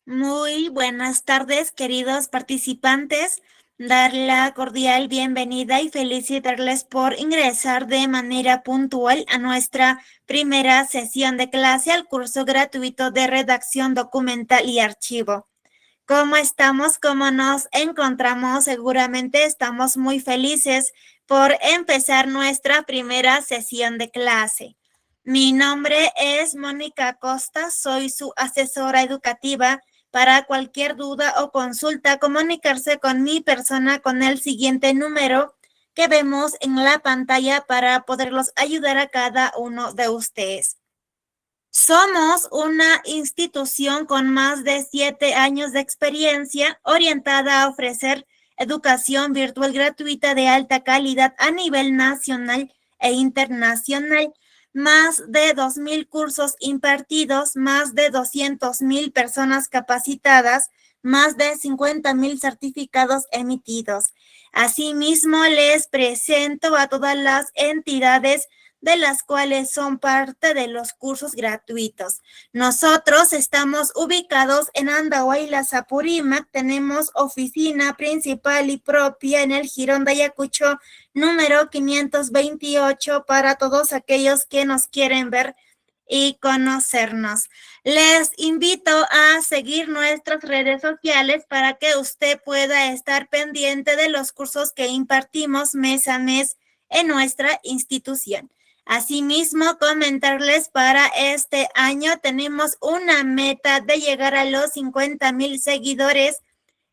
Muy buenas tardes, queridos participantes. Dar la cordial bienvenida y felicitarles por ingresar de manera puntual a nuestra primera sesión de clase al curso gratuito de redacción documental y archivo. ¿Cómo estamos? ¿Cómo nos encontramos? Seguramente estamos muy felices por empezar nuestra primera sesión de clase. Mi nombre es Mónica Costa, soy su asesora educativa. Para cualquier duda o consulta, comunicarse con mi persona con el siguiente número que vemos en la pantalla para poderlos ayudar a cada uno de ustedes. Somos una institución con más de 7 años de experiencia orientada a ofrecer educación virtual gratuita de alta calidad a nivel nacional e internacional. Más de 2,000 cursos impartidos, más de 200,000 personas capacitadas, más de 50,000 certificados emitidos. Asimismo, les presento a todas las entidades de las cuales son parte de los cursos gratuitos. Nosotros estamos ubicados en Andahuaylas, Apurímac. Tenemos oficina principal y propia en el Jirón de Ayacucho, número 528, para todos aquellos que nos quieren ver y conocernos. Les invito a seguir nuestras redes sociales para que usted pueda estar pendiente de los cursos que impartimos mes a mes en nuestra institución. Asimismo, comentarles para este año tenemos una meta de llegar a los 50,000 seguidores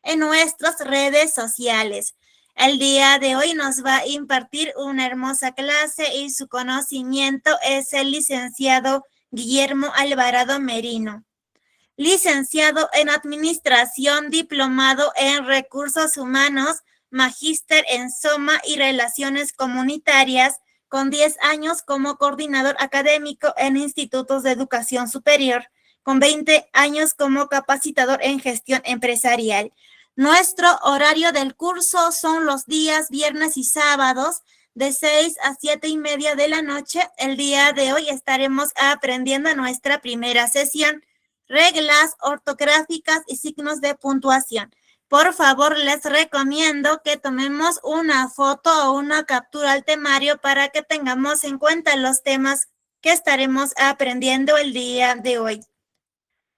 en nuestras redes sociales. El día de hoy nos va a impartir una hermosa clase y su conocimiento es el licenciado Guillermo Alvarado Merino. Licenciado en Administración, diplomado en Recursos Humanos, magíster en Soma y Relaciones Comunitarias, con 10 años como coordinador académico en institutos de educación superior, con 20 años como capacitador en gestión empresarial. Nuestro horario del curso son los días viernes y sábados de 6 a 7:30 de la noche. El día de hoy estaremos aprendiendo nuestra primera sesión, reglas ortográficas y signos de puntuación. Por favor, les recomiendo que tomemos una foto o una captura al temario para que tengamos en cuenta los temas que estaremos aprendiendo el día de hoy.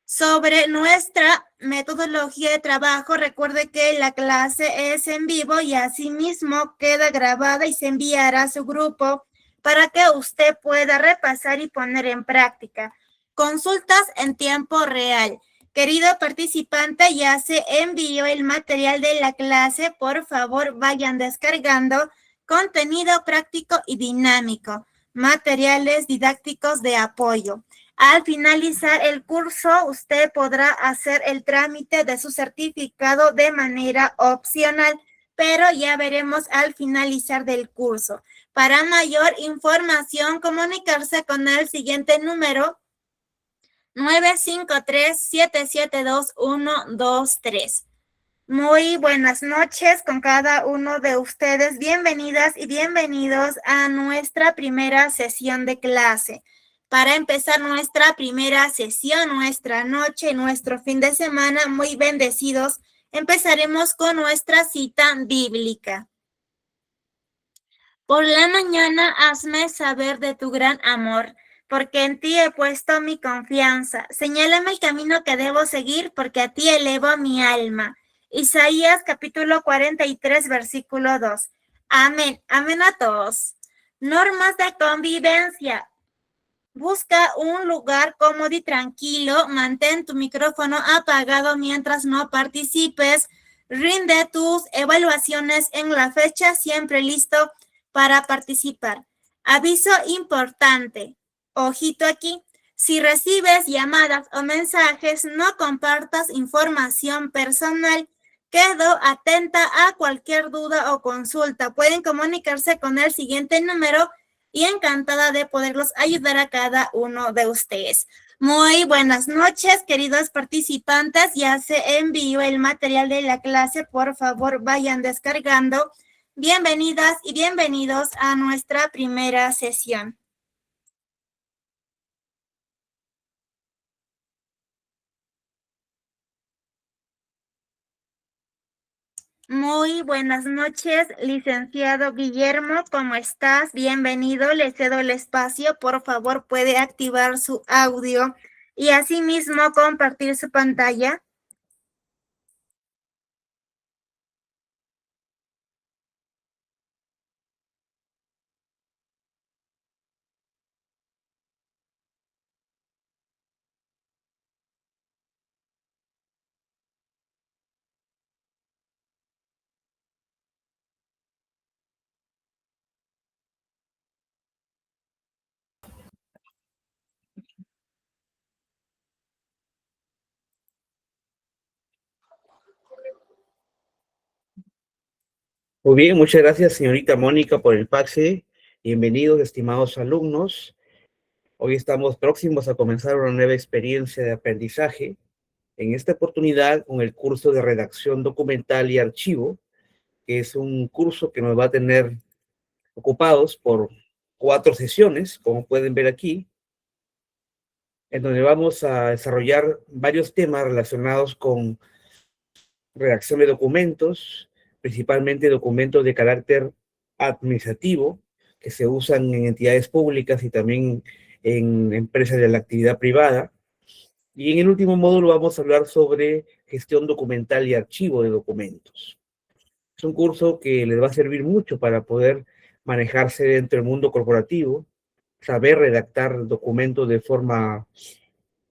Sobre nuestra metodología de trabajo, recuerde que la clase es en vivo y asimismo queda grabada y se enviará a su grupo para que usted pueda repasar y poner en práctica. Consultas en tiempo real. Querido participante, ya se envió el material de la clase. Por favor, vayan descargando contenido práctico y dinámico, materiales didácticos de apoyo. Al finalizar el curso, usted podrá hacer el trámite de su certificado de manera opcional, pero ya veremos al finalizar del curso. Para mayor información, comunicarse con el siguiente número: 953-772-123. Muy buenas noches con cada uno de ustedes. Bienvenidas y bienvenidos a nuestra primera sesión de clase. Para empezar nuestra primera sesión, nuestra noche, nuestro fin de semana muy bendecidos, empezaremos con nuestra cita bíblica. Por la mañana hazme saber de tu gran amor, porque en ti he puesto mi confianza. Señálame el camino que debo seguir, porque a ti elevo mi alma. Isaías capítulo 43, versículo 2. Amén. Amén a todos. Normas de convivencia. Busca un lugar cómodo y tranquilo. Mantén tu micrófono apagado mientras no participes. Rinde tus evaluaciones en la fecha, siempre listo para participar. Aviso importante. Ojito aquí. Si recibes llamadas o mensajes, no compartas información personal. Quedo atenta a cualquier duda o consulta. Pueden comunicarse con el siguiente número y encantada de poderlos ayudar a cada uno de ustedes. Muy buenas noches, queridos participantes. Ya se envió el material de la clase. Por favor, vayan descargando. Bienvenidas y bienvenidos a nuestra primera sesión. Muy buenas noches, licenciado Guillermo, ¿cómo estás? Bienvenido, le cedo el espacio. Por favor, puede activar su audio y asimismo compartir su pantalla. Muy bien, muchas gracias, señorita Mónica, por el pase. Bienvenidos, estimados alumnos. Hoy estamos próximos a comenzar una nueva experiencia de aprendizaje. En esta oportunidad, con el curso de redacción documental y archivo, que es un curso que nos va a tener ocupados por 4 sesiones, como pueden ver aquí, en donde vamos a desarrollar varios temas relacionados con redacción de documentos, principalmente documentos de carácter administrativo, que se usan en entidades públicas y también en empresas de la actividad privada. Y en el último módulo vamos a hablar sobre gestión documental y archivo de documentos. Es un curso que les va a servir mucho para poder manejarse dentro del mundo corporativo, saber redactar documentos de forma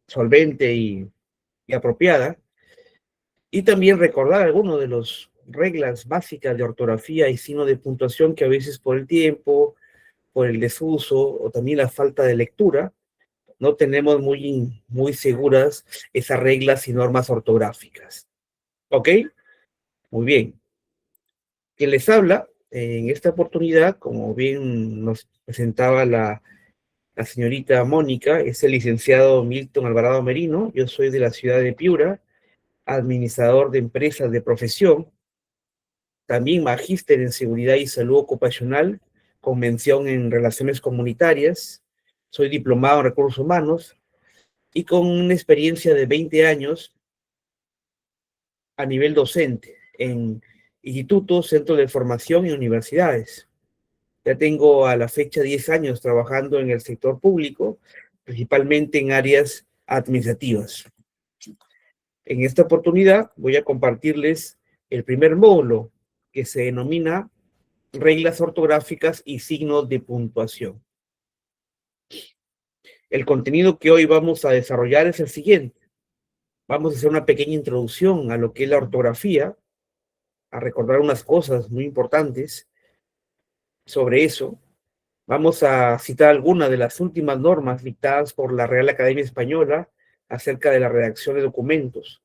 solvente y apropiada, y también recordar algunas de las reglas básicas de ortografía y signo de puntuación que a veces por el tiempo, por el desuso o también la falta de lectura, no tenemos muy seguras esas reglas y normas ortográficas. ¿Ok? Muy bien. Quien les habla en esta oportunidad, como bien nos presentaba la señorita Mónica, es el licenciado Milton Alvarado Merino. Yo soy de la ciudad de Piura, administrador de empresas de profesión, también magíster en seguridad y salud ocupacional, con mención en relaciones comunitarias. Soy diplomado en recursos humanos y con una experiencia de 20 años a nivel docente en institutos, centros de formación y universidades. Ya tengo a la fecha 10 años trabajando en el sector público, principalmente en áreas administrativas. En esta oportunidad voy a compartirles el primer módulo, que se denomina reglas ortográficas y signos de puntuación. El contenido que hoy vamos a desarrollar es el siguiente. Vamos a hacer una pequeña introducción a lo que es la ortografía, a recordar unas cosas muy importantes sobre eso. Vamos a citar algunas de las últimas normas dictadas por la Real Academia Española acerca de la redacción de documentos.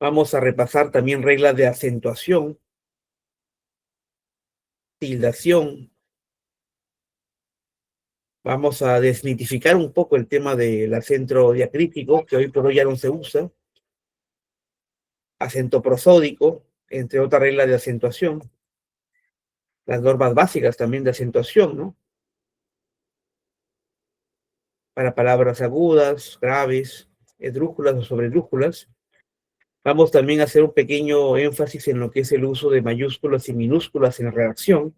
Vamos a repasar también reglas de acentuación, tildación. Vamos a desmitificar un poco el tema del acento diacrítico, que hoy por hoy ya no se usa. Acento prosódico, entre otras reglas de acentuación. Las normas básicas también de acentuación, ¿no? Para palabras agudas, graves, esdrújulas o sobredrújulas. Vamos también a hacer un pequeño énfasis en lo que es el uso de mayúsculas y minúsculas en la redacción,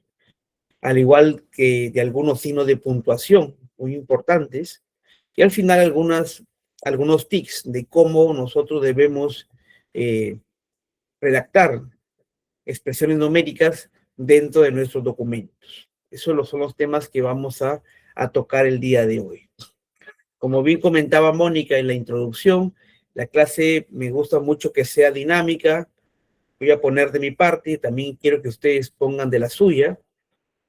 al igual que de algunos signos de puntuación muy importantes. Y al final algunos tics de cómo nosotros debemos redactar expresiones numéricas dentro de nuestros documentos. Esos son los temas que vamos a tocar el día de hoy. Como bien comentaba Mónica en la introducción, la clase me gusta mucho que sea dinámica. Voy a poner de mi parte, también quiero que ustedes pongan de la suya,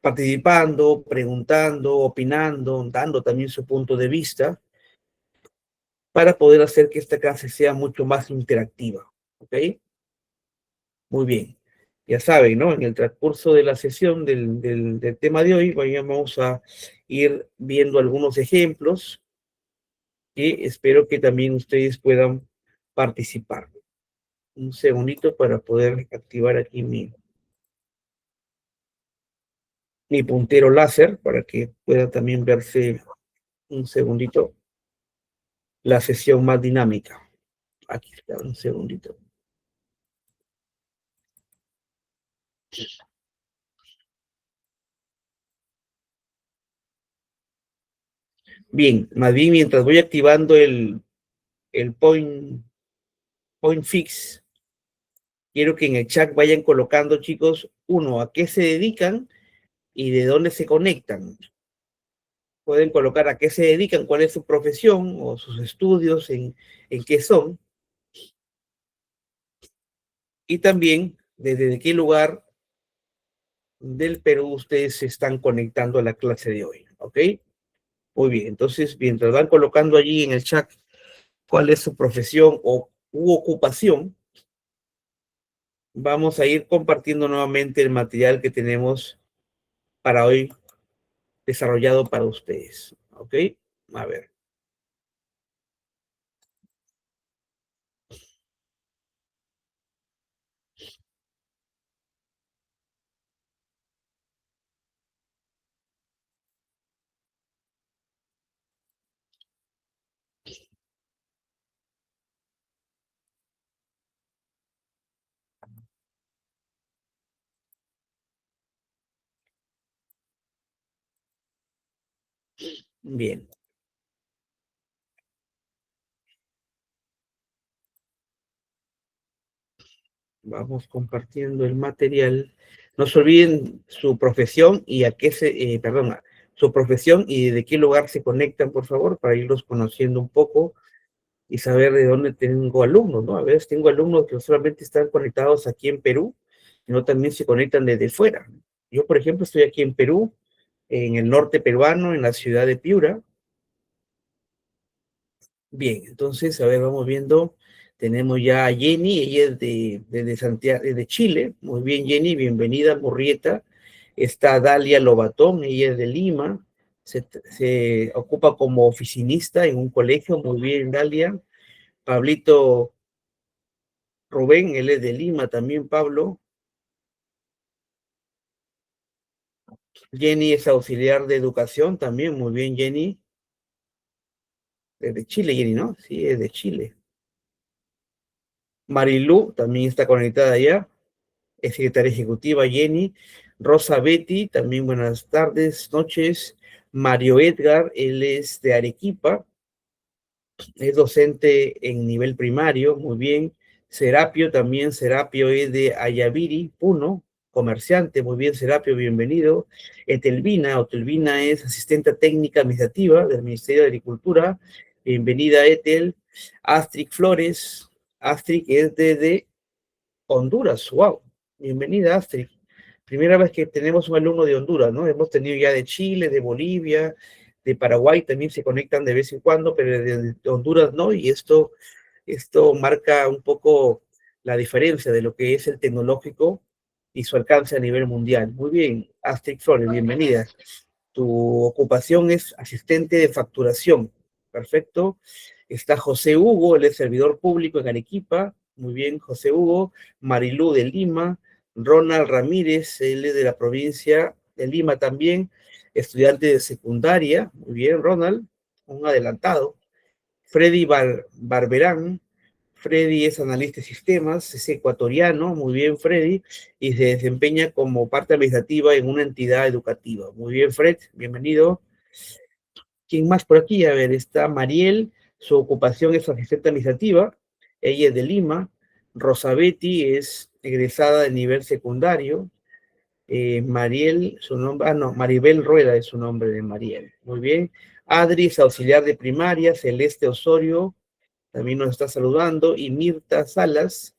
participando, preguntando, opinando, dando también su punto de vista, para poder hacer que esta clase sea mucho más interactiva. ¿Ok? Muy bien. Ya saben, ¿no? En el transcurso de la sesión del tema de hoy, vamos a ir viendo algunos ejemplos que espero que también ustedes puedan participar. Un segundito para poder activar aquí mi puntero láser para que pueda también verse un segundito la sesión más dinámica. Aquí está, un segundito. Bien, más bien mientras voy activando el point fix, quiero que en el chat vayan colocando, chicos, uno, a qué se dedican y de dónde se conectan. Pueden colocar a qué se dedican, cuál es su profesión o sus estudios, en qué son. Y también desde qué lugar del Perú ustedes se están conectando a la clase de hoy, ¿ok? Muy bien, entonces mientras van colocando allí en el chat cuál es su profesión u ocupación, vamos a ir compartiendo nuevamente el material que tenemos para hoy desarrollado para ustedes, ¿ok? A ver. Bien, vamos compartiendo el material. No se olviden su profesión y a qué se, perdón, su profesión y de qué lugar se conectan, por favor, para irlos conociendo un poco y saber de dónde tengo alumnos, ¿no? A veces tengo alumnos que no solamente están conectados aquí en Perú, sino también se conectan desde fuera. Yo, por ejemplo, estoy aquí en Perú, en el norte peruano, en la ciudad de Piura. Bien, entonces, a ver, vamos viendo. Tenemos ya a Jenny, ella es de Santiago, de Chile. Muy bien, Jenny, bienvenida, Murrieta. Está Dalia Lobatón, ella es de Lima. Se ocupa como oficinista en un colegio. Muy bien, Dalia. Pablito Rubén, él es de Lima también, Pablo. Jenny es auxiliar de educación también, muy bien, Jenny. Es de Chile, Jenny, ¿no? Sí, es de Chile. Marilú también está conectada allá. Es secretaria ejecutiva, Jenny. Rosa Betty, también buenas tardes, noches. Mario Edgar, él es de Arequipa. Es docente en nivel primario, muy bien. Serapio también, Serapio es de Ayaviri, Puno, comerciante, muy bien, Serapio, bienvenido. Otelvina es asistente técnica administrativa del Ministerio de Agricultura, bienvenida Etel. Astrid Flores, Astrid es de Honduras, wow, bienvenida Astrid. Primera vez que tenemos un alumno de Honduras, ¿no? Hemos tenido ya de Chile, de Bolivia, de Paraguay, también se conectan de vez en cuando, pero de Honduras no, y esto marca un poco la diferencia de lo que es el tecnológico y su alcance a nivel mundial. Muy bien, Astrid Flores, bienvenida. Tu ocupación es asistente de facturación. Perfecto. Está José Hugo, él es servidor público en Arequipa. Muy bien, José Hugo. Marilú de Lima. Ronald Ramírez, él es de la provincia de Lima también. Estudiante de secundaria. Muy bien, Ronald. Un adelantado. Freddy Barberán. Freddy es analista de sistemas, es ecuatoriano, muy bien Freddy, y se desempeña como parte administrativa en una entidad educativa. Muy bien Fred, bienvenido. ¿Quién más por aquí? A ver, está Mariel, su ocupación es asistente administrativa, ella es de Lima. Rosabetti es egresada de nivel secundario. Mariel, su nombre, no, Maribel Rueda es su nombre de Mariel. Muy bien. Adri es auxiliar de primaria, Celeste Osorio también nos está saludando, y Mirta Salas.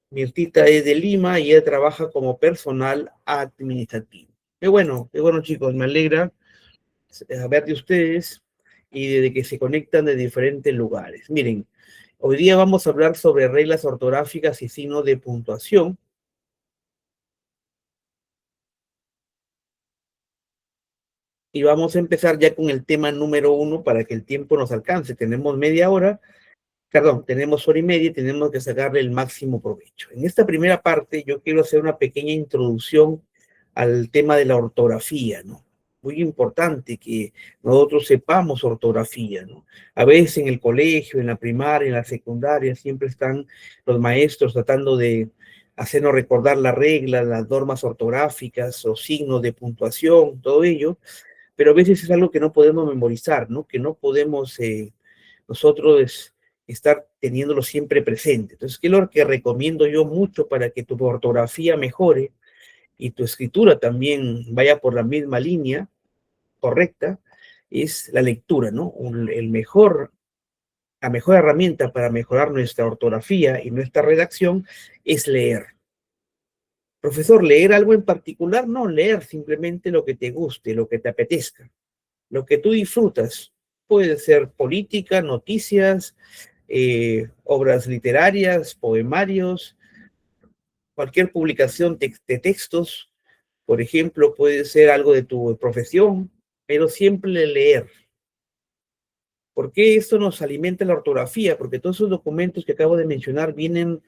Mirtita es de Lima y ella trabaja como personal administrativo. Qué bueno chicos, me alegra saber de ustedes y de que se conectan de diferentes lugares. Miren, hoy día vamos a hablar sobre reglas ortográficas y signos de puntuación. Y vamos a empezar ya con el tema número 1 para que el tiempo nos alcance. Tenemos media hora, perdón, tenemos hora y media y tenemos que sacarle el máximo provecho. En esta primera parte yo quiero hacer una pequeña introducción al tema de la ortografía, ¿no? Muy importante que nosotros sepamos ortografía, ¿no? A veces en el colegio, en la primaria, en la secundaria, siempre están los maestros tratando hacernos recordar las reglas, las normas ortográficas o signos de puntuación, todo ello, pero a veces es algo que no podemos memorizar, ¿no? Que no podemos nosotros estar teniéndolo siempre presente. Entonces, ¿qué es lo que recomiendo yo mucho para que tu ortografía mejore y tu escritura también vaya por la misma línea correcta? Es la lectura, ¿no? La mejor herramienta para mejorar nuestra ortografía y nuestra redacción es leer. Profesor, ¿leer algo en particular? No, leer simplemente lo que te guste, lo que te apetezca, lo que tú disfrutas. Puede ser política, noticias, obras literarias, poemarios, cualquier publicación de textos, por ejemplo, puede ser algo de tu profesión, pero siempre leer. ¿Por qué esto nos alimenta la ortografía? Porque todos esos documentos que acabo de mencionar vienen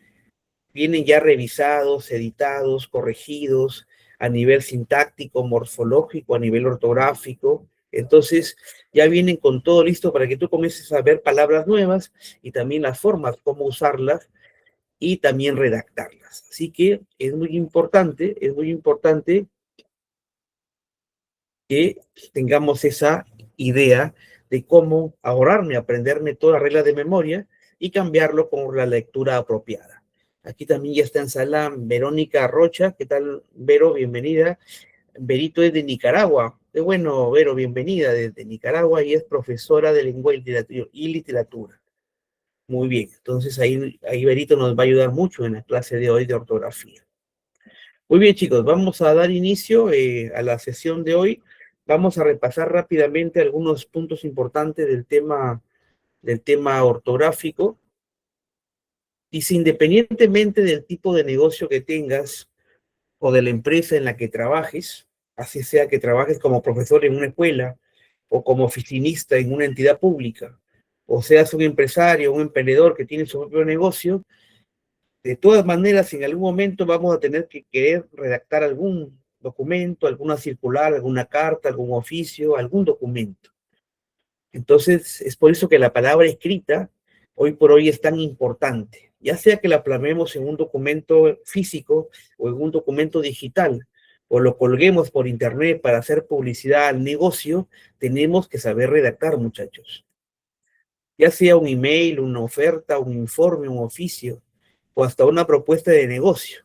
ya revisados, editados, corregidos a nivel sintáctico, morfológico, a nivel ortográfico. Entonces, ya vienen con todo listo para que tú comiences a ver palabras nuevas y también las formas, cómo usarlas y también redactarlas. Así que es muy importante que tengamos esa idea de cómo ahorrarme, aprenderme todas las reglas de memoria y cambiarlo con la lectura apropiada. Aquí también ya está en sala Verónica Rocha. ¿Qué tal, Vero? Bienvenida. Verito es de Nicaragua. Qué bueno, Vero, bienvenida desde Nicaragua y es profesora de lengua y literatura. Muy bien, entonces ahí Verito nos va a ayudar mucho en la clase de hoy de ortografía. Muy bien, chicos, vamos a dar inicio a la sesión de hoy. Vamos a repasar rápidamente algunos puntos importantes del tema ortográfico. Dice, independientemente del tipo de negocio que tengas o de la empresa en la que trabajes, así sea que trabajes como profesor en una escuela o como oficinista en una entidad pública, o seas un empresario, un emprendedor que tiene su propio negocio, de todas maneras, en algún momento vamos a tener que querer redactar algún documento, alguna circular, alguna carta, algún oficio, algún documento. Entonces, es por eso que la palabra escrita hoy por hoy es tan importante, ya sea que la plasmemos en un documento físico o en un documento digital, o lo colguemos por internet para hacer publicidad al negocio, tenemos que saber redactar, muchachos. Ya sea un email, una oferta, un informe, un oficio, o hasta una propuesta de negocio,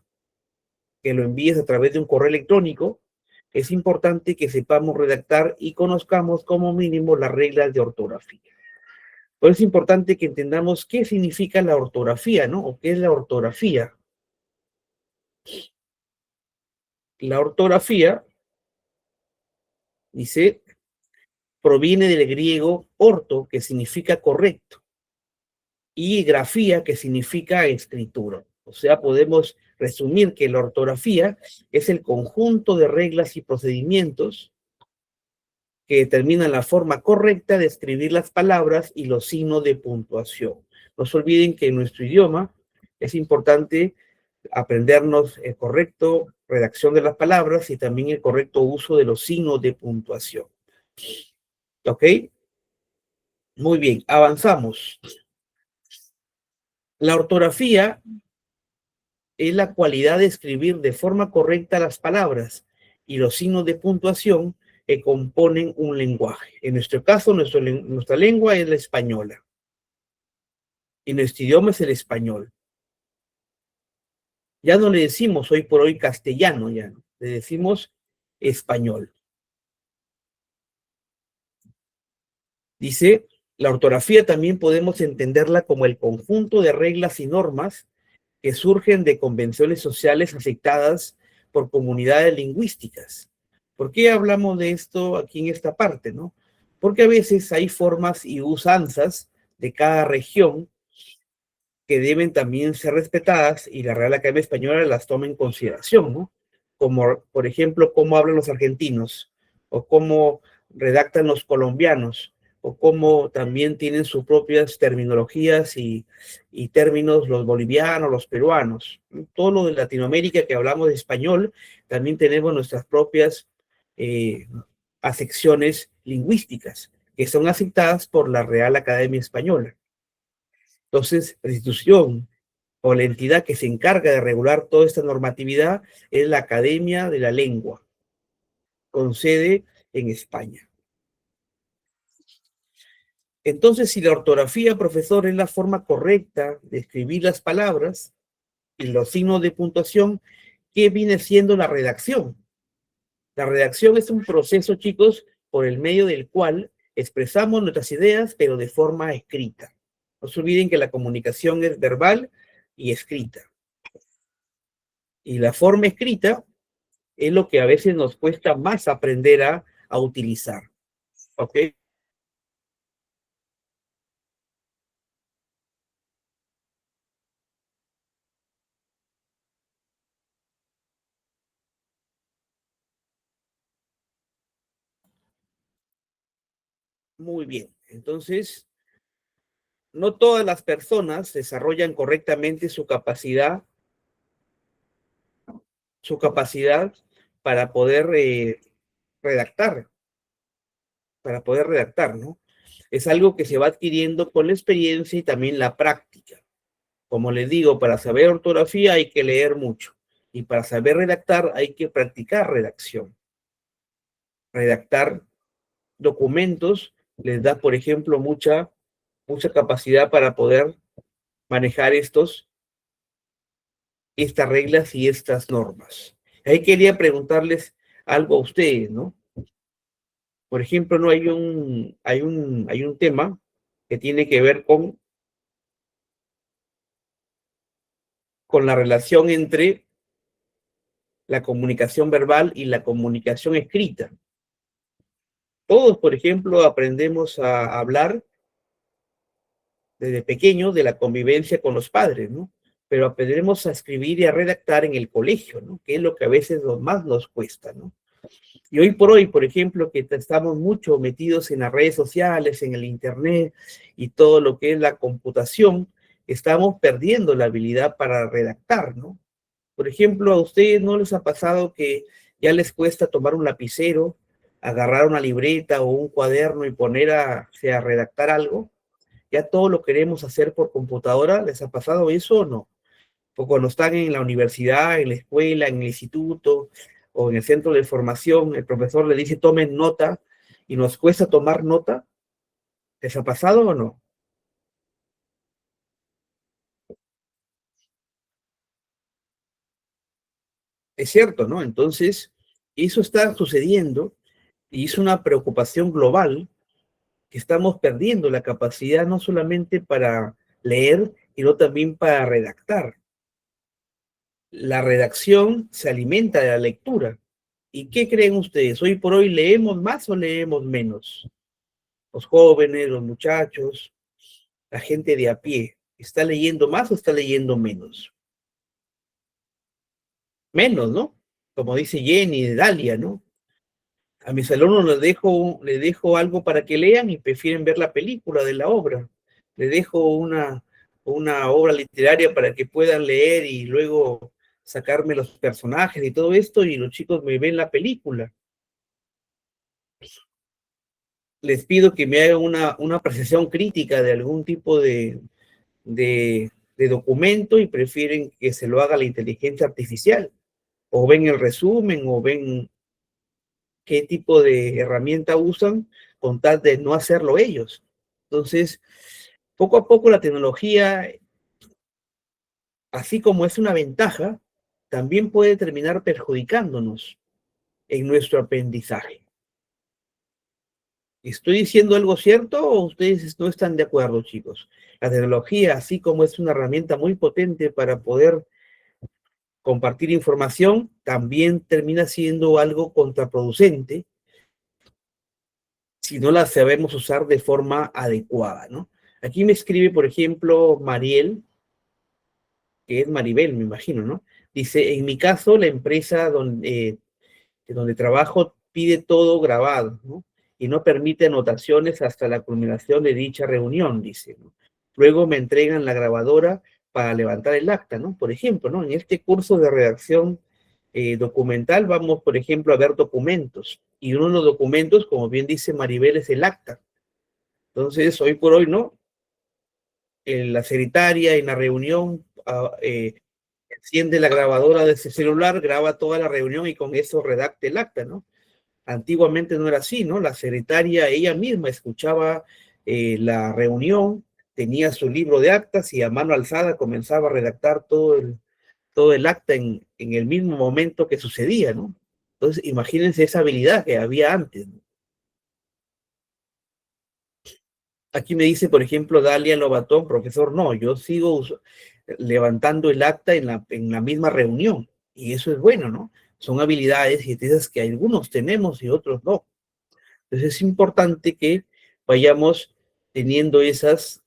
que lo envíes a través de un correo electrónico, es importante que sepamos redactar y conozcamos como mínimo las reglas de ortografía. Por eso es importante que entendamos qué significa la ortografía, ¿no? O qué es la ortografía. La ortografía, dice, proviene del griego orto, que significa correcto, y grafía, que significa escritura. O sea, podemos resumir que la ortografía es el conjunto de reglas y procedimientos que determinan la forma correcta de escribir las palabras y los signos de puntuación. No se olviden que en nuestro idioma es importante aprendernos el correcto redacción de las palabras y también el correcto uso de los signos de puntuación. ¿Ok? Muy bien, avanzamos. La ortografía es la cualidad de escribir de forma correcta las palabras y los signos de puntuación que componen un lenguaje. En nuestro caso, nuestra lengua es la española. Y nuestro idioma es el español. Ya no le decimos hoy por hoy castellano, ya no. Le decimos español. Dice, la ortografía también podemos entenderla como el conjunto de reglas y normas que surgen de convenciones sociales aceptadas por comunidades lingüísticas. ¿Por qué hablamos de esto aquí en esta parte, no? Porque a veces hay formas y usanzas de cada región que deben también ser respetadas y la Real Academia Española las toma en consideración, ¿no? Como, por ejemplo, cómo hablan los argentinos, o cómo redactan los colombianos, o cómo también tienen sus propias terminologías y términos los bolivianos, los peruanos. Todo lo de Latinoamérica que hablamos de español, también tenemos nuestras propias acepciones lingüísticas que son aceptadas por la Real Academia Española. Entonces, la institución o la entidad que se encarga de regular toda esta normatividad es la Academia de la Lengua, con sede en España. Entonces, si la ortografía, profesor, es la forma correcta de escribir las palabras y los signos de puntuación, ¿qué viene siendo la redacción? La redacción es un proceso, chicos, por el medio del cual expresamos nuestras ideas, pero de forma escrita. No se olviden que la comunicación es verbal y escrita. Y la forma escrita es lo que a veces nos cuesta más aprender a utilizar. ¿Ok? Muy bien. Entonces, no todas las personas desarrollan correctamente su capacidad para poder redactar, ¿no? Es algo que se va adquiriendo con la experiencia y también la práctica. Como les digo, para saber ortografía hay que leer mucho y para saber redactar hay que practicar redacción. Redactar documentos les da, por ejemplo, mucha capacidad para poder manejar estas reglas y estas normas. Ahí quería preguntarles algo a ustedes, ¿no? Por ejemplo, no hay un tema que tiene que ver con la relación entre la comunicación verbal y la comunicación escrita. Todos, por ejemplo, aprendemos a hablar desde pequeños de la convivencia con los padres, ¿no? Pero aprendemos a escribir y a redactar en el colegio, ¿no? Que es lo que a veces más nos cuesta, ¿no? Y hoy por hoy, por ejemplo, que estamos mucho metidos en las redes sociales, en el internet y todo lo que es la computación, estamos perdiendo la habilidad para redactar, ¿no? Por ejemplo, ¿a ustedes no les ha pasado que ya les cuesta tomar un lapicero, agarrar una libreta o un cuaderno y poner a redactar algo? Ya todo lo queremos hacer por computadora. ¿Les ha pasado eso o no? O cuando están en la universidad, en la escuela, en el instituto o en el centro de formación, el profesor le dice tomen nota y nos cuesta tomar nota. ¿Les ha pasado o no? Es cierto, ¿no? Entonces, eso está sucediendo y es una preocupación global que estamos perdiendo la capacidad no solamente para leer, sino también para redactar. La redacción se alimenta de la lectura. ¿Y qué creen ustedes? ¿Hoy por hoy leemos más o leemos menos? Los jóvenes, los muchachos, la gente de a pie, ¿está leyendo más o está leyendo menos? Menos, ¿no? Como dice Jenny de Dalia, ¿no? A mis alumnos les dejo algo para que lean y prefieren ver la película de la obra. Les dejo una obra literaria para que puedan leer y luego sacarme los personajes y todo esto y los chicos me ven la película. Les pido que me hagan una apreciación crítica de algún tipo de documento y prefieren que se lo haga la inteligencia artificial. O ven el resumen o ven qué tipo de herramienta usan con tal de no hacerlo ellos. Entonces, poco a poco la tecnología, así como es una ventaja, también puede terminar perjudicándonos en nuestro aprendizaje. ¿Estoy diciendo algo cierto o ustedes no están de acuerdo, chicos? La tecnología, así como es una herramienta muy potente para poder compartir información, también termina siendo algo contraproducente si no la sabemos usar de forma adecuada, ¿no? Aquí me escribe, por ejemplo, Mariel, que es Maribel, me imagino, ¿no? Dice, en mi caso, la empresa donde trabajo pide todo grabado, ¿no? Y no permite anotaciones hasta la culminación de dicha reunión, dice, ¿no? Luego me entregan la grabadora para levantar el acta, ¿no? Por ejemplo, ¿no? En este curso de redacción documental vamos, por ejemplo, a ver documentos. Y uno de los documentos, como bien dice Maribel, es el acta. Entonces, hoy por hoy, ¿no? En la secretaria, en la reunión, enciende la grabadora de ese celular, graba toda la reunión y con eso redacta el acta, ¿no? Antiguamente no era así, ¿no? La secretaria ella misma escuchaba la reunión, tenía su libro de actas y a mano alzada comenzaba a redactar todo el acta en el mismo momento que sucedía, ¿no? Entonces, imagínense esa habilidad que había antes, ¿no? Aquí me dice, por ejemplo, Dalia Lobatón, profesor, no, yo sigo levantando el acta en la misma reunión, y eso es bueno, ¿no? Son habilidades y destrezas que algunos tenemos y otros no. Entonces es importante que vayamos teniendo esas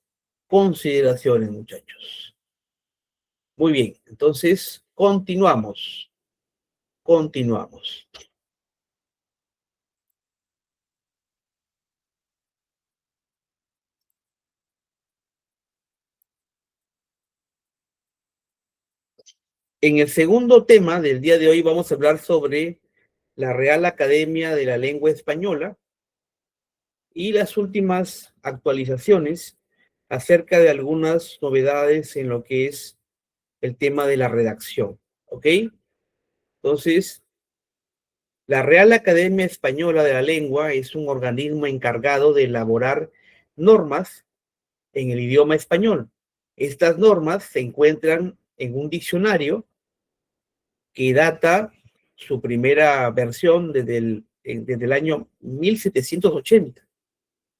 consideraciones, muchachos. Muy bien, entonces continuamos. Continuamos. En el segundo tema del día de hoy vamos a hablar sobre la Real Academia de la Lengua Española y las últimas actualizaciones acerca de algunas novedades en lo que es el tema de la redacción. ¿Ok? Entonces, la Real Academia Española de la Lengua es un organismo encargado de elaborar normas en el idioma español. Estas normas se encuentran en un diccionario que data su primera versión desde el año 1780.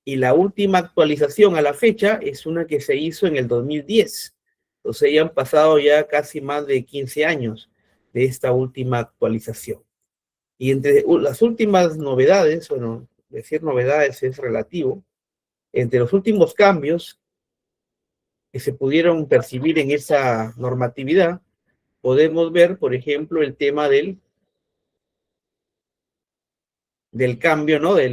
Y la última actualización a la fecha es una que se hizo en el 2010. Entonces ya han pasado ya casi más de 15 años de esta última actualización. Y entre las últimas novedades, bueno, decir novedades es relativo, entre los últimos cambios que se pudieron percibir en esa normatividad, podemos ver, por ejemplo, el tema del cambio, ¿no? De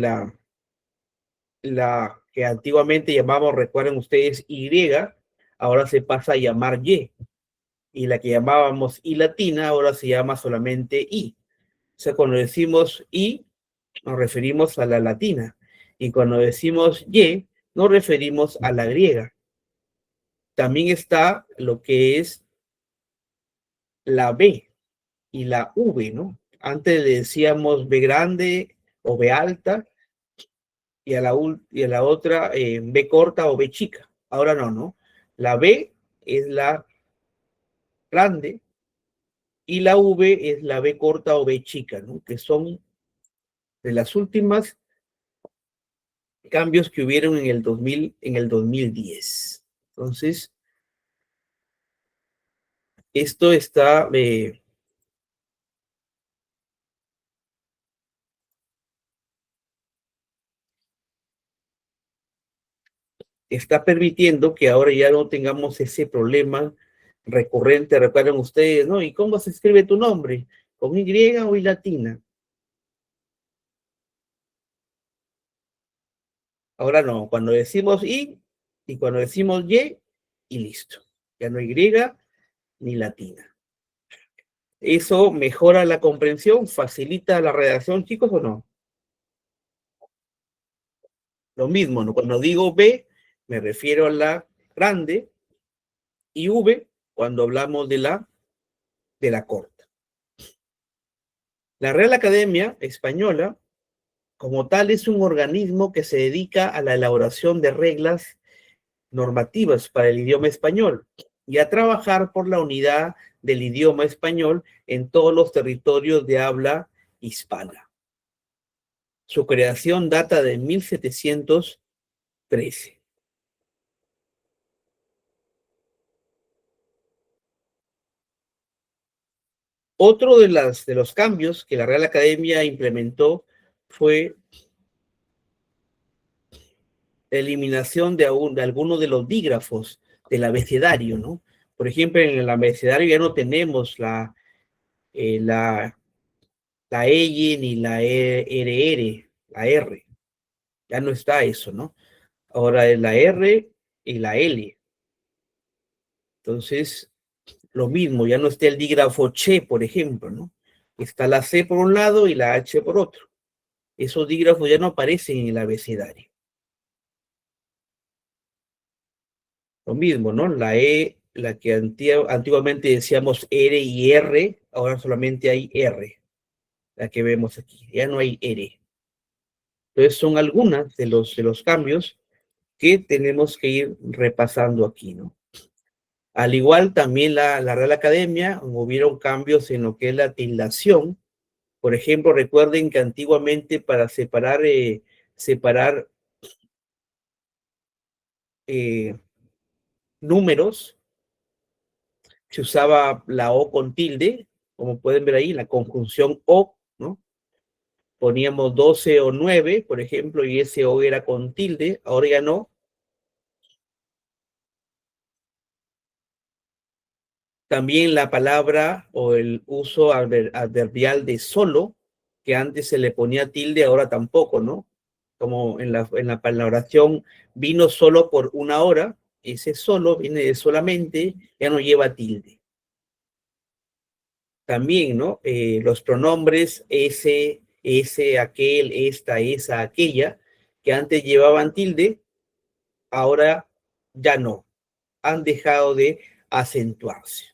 la que antiguamente llamábamos, recuerden ustedes, Y, ahora se pasa a llamar Y. Y la que llamábamos I latina, ahora se llama solamente I. O sea, cuando decimos I, nos referimos a la latina. Y cuando decimos Y, nos referimos a la griega. También está lo que es la B y la V, ¿no? Antes le decíamos B grande o B alta y a la otra B corta o B chica. Ahora no, ¿no? La B es la grande y la V es la B corta o B chica, ¿no? Que son de las últimas cambios que hubieron en el 2010. Entonces, esto está permitiendo que ahora ya no tengamos ese problema recurrente, recuerden ustedes, ¿no? ¿Y cómo se escribe tu nombre? ¿Con Y o Y latina? Ahora no, cuando decimos y cuando decimos y listo. Ya no Y ni latina. ¿Eso mejora la comprensión? ¿Facilita la redacción, chicos, o no? Lo mismo, ¿no? Cuando digo B, me refiero a la grande y V cuando hablamos de la corta. La Real Academia Española, como tal, es un organismo que se dedica a la elaboración de reglas normativas para el idioma español y a trabajar por la unidad del idioma español en todos los territorios de habla hispana. Su creación data de 1713. Otro de los cambios que la Real Academia implementó fue la eliminación de algunos de los dígrafos del abecedario, ¿no? Por ejemplo, en el abecedario ya no tenemos la EY ni la la R. Ya no está eso, ¿no? Ahora es la R y la L. Entonces, lo mismo, ya no está el dígrafo che, por ejemplo, ¿no? Está la C por un lado y la H por otro. Esos dígrafos ya no aparecen en el abecedario. Lo mismo, ¿no? La E antiguamente decíamos R y R, ahora solamente hay R, la que vemos aquí, ya no hay R. Entonces son algunas de los cambios que tenemos que ir repasando aquí, ¿no? Al igual también la Real Academia, hubieron cambios en lo que es la tildación. Por ejemplo, recuerden que antiguamente para separar números, se usaba la O con tilde, como pueden ver ahí, la conjunción O, ¿no? Poníamos 12 o 9, por ejemplo, y ese O era con tilde, ahora ya no. También la palabra o el uso adverbial de solo, que antes se le ponía tilde, ahora tampoco, ¿no? Como en la oración vino solo por una hora, ese solo viene de solamente, ya no lleva tilde. También, ¿no? Los pronombres ese, aquel, esta, esa, aquella, que antes llevaban tilde, ahora ya no, han dejado de acentuarse.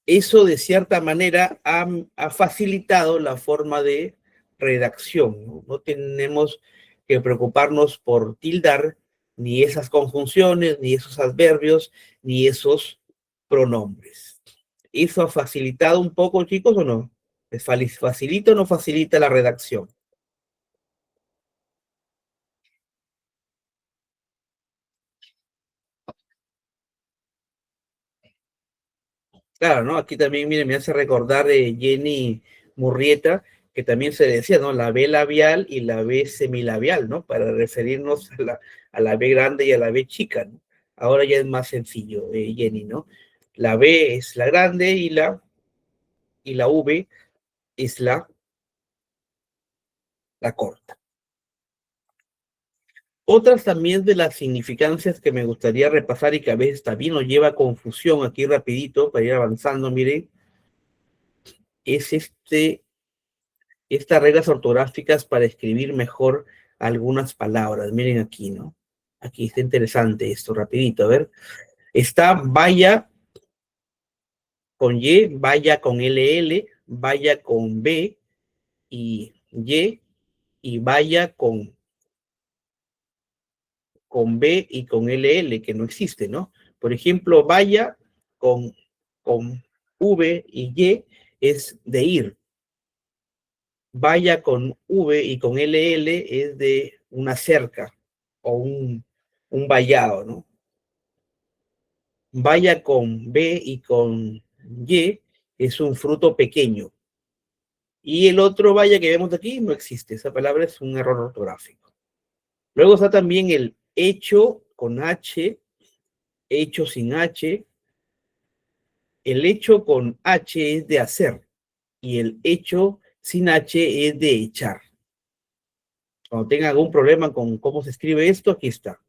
Eso de cierta manera ha facilitado la forma de redacción, ¿no? No tenemos que preocuparnos por tildar ni esas conjunciones, ni esos adverbios, ni esos pronombres. ¿Eso ha facilitado un poco, chicos, o no? ¿Les facilita o no facilita la redacción? Claro, ¿no? Aquí también, miren, me hace recordar de Jenny Murrieta, que también se decía, ¿no? La B labial y la B semilabial, ¿no? Para referirnos a la B grande y a la B chica, ¿no? Ahora ya es más sencillo, Jenny, ¿no? La B es la grande y la V es la corta. Otras también de las significancias que me gustaría repasar y que a veces también nos lleva a confusión aquí rapidito para ir avanzando, miren, es estas reglas ortográficas para escribir mejor algunas palabras. Miren aquí, ¿no? Aquí está interesante esto, rapidito, a ver. Está vaya con Y, vaya con LL, vaya con B y vaya con B y con LL, que no existe, ¿no? Por ejemplo, vaya con V y Y es de ir. Vaya con V y con LL es de una cerca o un vallado, ¿no? Vaya con B y con Y es un fruto pequeño. Y el otro vaya que vemos aquí no existe. Esa palabra es un error ortográfico. Luego está también el hecho con H, hecho sin H. El hecho con H es de hacer y el hecho sin H es de echar. Cuando tengan algún problema con cómo se escribe esto, aquí está.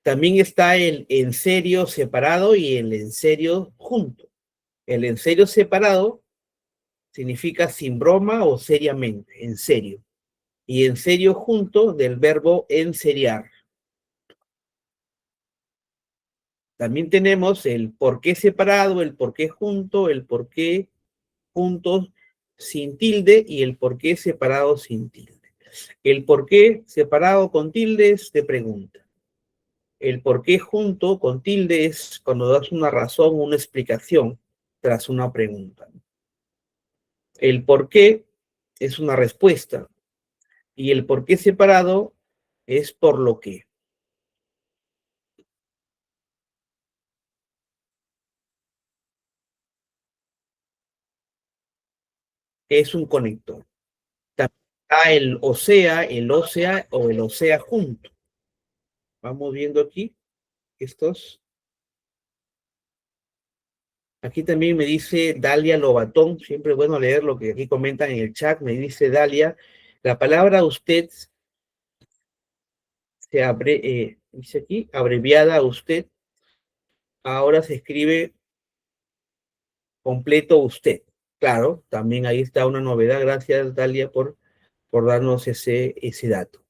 También está el en serio separado y el en serio junto. El en serio separado significa sin broma o seriamente, en serio. Y en serio junto del verbo enseriar. También tenemos el por qué separado, el por qué junto, el por qué juntos sin tilde y el por qué separado sin tilde. El por qué separado con tilde es de pregunta. El por qué junto con tilde es cuando das una razón, una explicación tras una pregunta. El por qué es una respuesta y el por qué separado es por lo que. Es un conector. También está el ósea o el ósea junto. Vamos viendo aquí estos. Aquí también me dice Dalia Lobatón, siempre es bueno leer lo que aquí comentan en el chat, me dice Dalia, la palabra usted dice aquí, abreviada usted, ahora se escribe completo usted. Claro, también ahí está una novedad, gracias Dalia por darnos ese dato.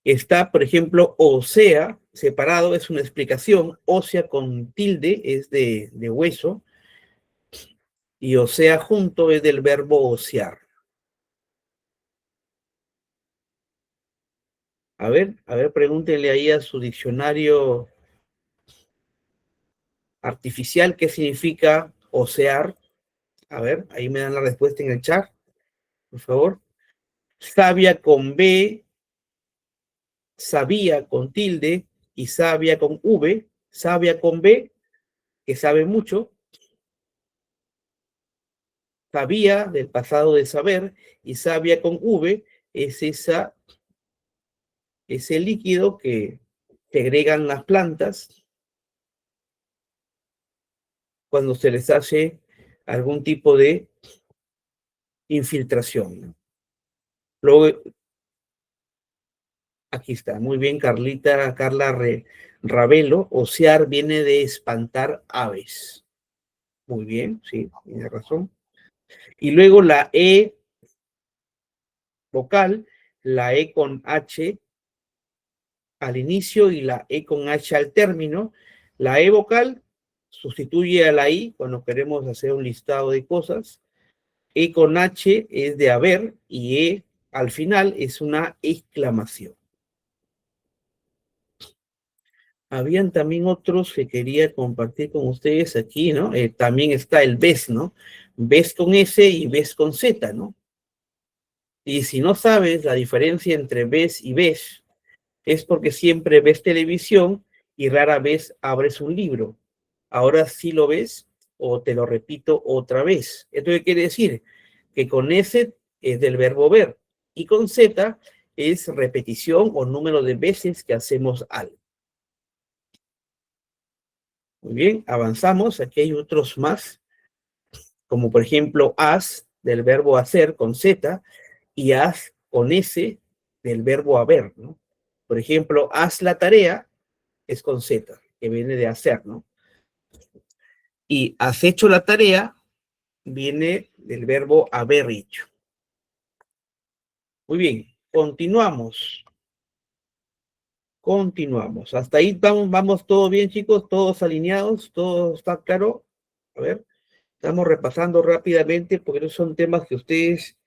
Está, por ejemplo, ósea, separado, es una explicación. Ósea con tilde es de hueso. Y ósea junto es del verbo osear. A ver, pregúntenle ahí a su diccionario artificial qué significa osear. A ver, ahí me dan la respuesta en el chat, por favor. Sabia con B, sabía con tilde y sabia con V. Sabia con B, que sabe mucho. Sabía del pasado de saber y sabia con V es ese líquido que segregan las plantas cuando se les hace algún tipo de infiltración. Luego, aquí está, muy bien, Carla Ravelo, osear viene de espantar aves. Muy bien, sí, tiene razón. Y luego la E vocal, la E con H al inicio y la E con H al término. La E vocal sustituye a la I cuando queremos hacer un listado de cosas. E con H es de haber y E al final es una exclamación. Habían también otros que quería compartir con ustedes aquí, ¿no? También está el ves, ¿no? Ves con S y ves con Z, ¿no? Y si no sabes la diferencia entre ves y ves, es porque siempre ves televisión y rara vez abres un libro. Ahora sí lo ves o te lo repito otra vez. ¿Esto qué quiere decir? Que con S es del verbo ver y con Z es repetición o número de veces que hacemos algo. Muy bien, avanzamos. Aquí hay otros más, como por ejemplo haz del verbo hacer con Z y haz con S del verbo haber, ¿no? Por ejemplo, haz la tarea es con Z, que viene de hacer, ¿no? Y has hecho la tarea viene del verbo haber hecho. Muy bien, continuamos. Continuamos. Hasta ahí vamos todo bien, chicos, todos alineados, todo está claro. A ver, estamos repasando rápidamente porque esos son temas que ustedes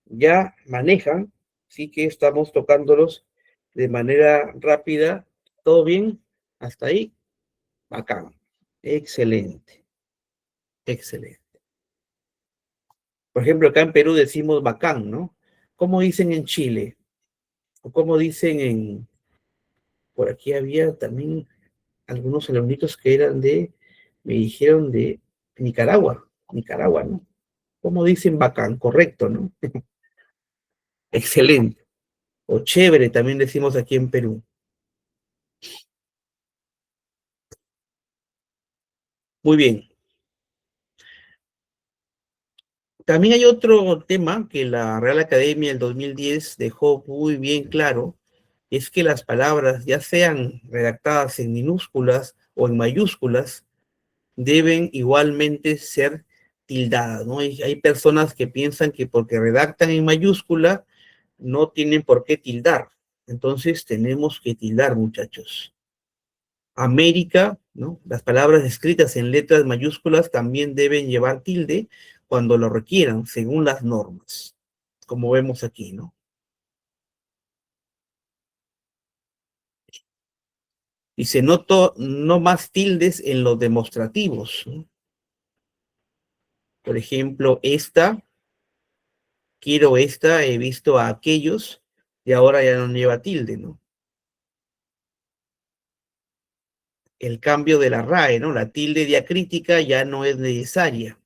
ya manejan, así que estamos tocándolos de manera rápida. ¿Todo bien? Hasta ahí. Bacán. Excelente. Excelente. Por ejemplo, acá en Perú decimos bacán, ¿no? ¿Cómo dicen en Chile? ¿O cómo dicen por aquí había también algunos alumnitos que eran me dijeron de Nicaragua, ¿no? ¿Cómo dicen bacán? Correcto, ¿no? Excelente. O chévere también decimos aquí en Perú. Muy bien. También hay otro tema que la Real Academia del 2010 dejó muy bien claro, es que las palabras, ya sean redactadas en minúsculas o en mayúsculas, deben igualmente ser tildadas, ¿no? Hay personas que piensan que porque redactan en mayúscula no tienen por qué tildar. Entonces tenemos que tildar, muchachos. América, ¿no? Las palabras escritas en letras mayúsculas también deben llevar tilde cuando lo requieran, según las normas, como vemos aquí, ¿no? Y se notó no más tildes en los demostrativos, ¿no? Por ejemplo, quiero esta, he visto a aquellos, y ahora ya no lleva tilde, ¿no? El cambio de la RAE, ¿no? La tilde diacrítica ya no es necesaria.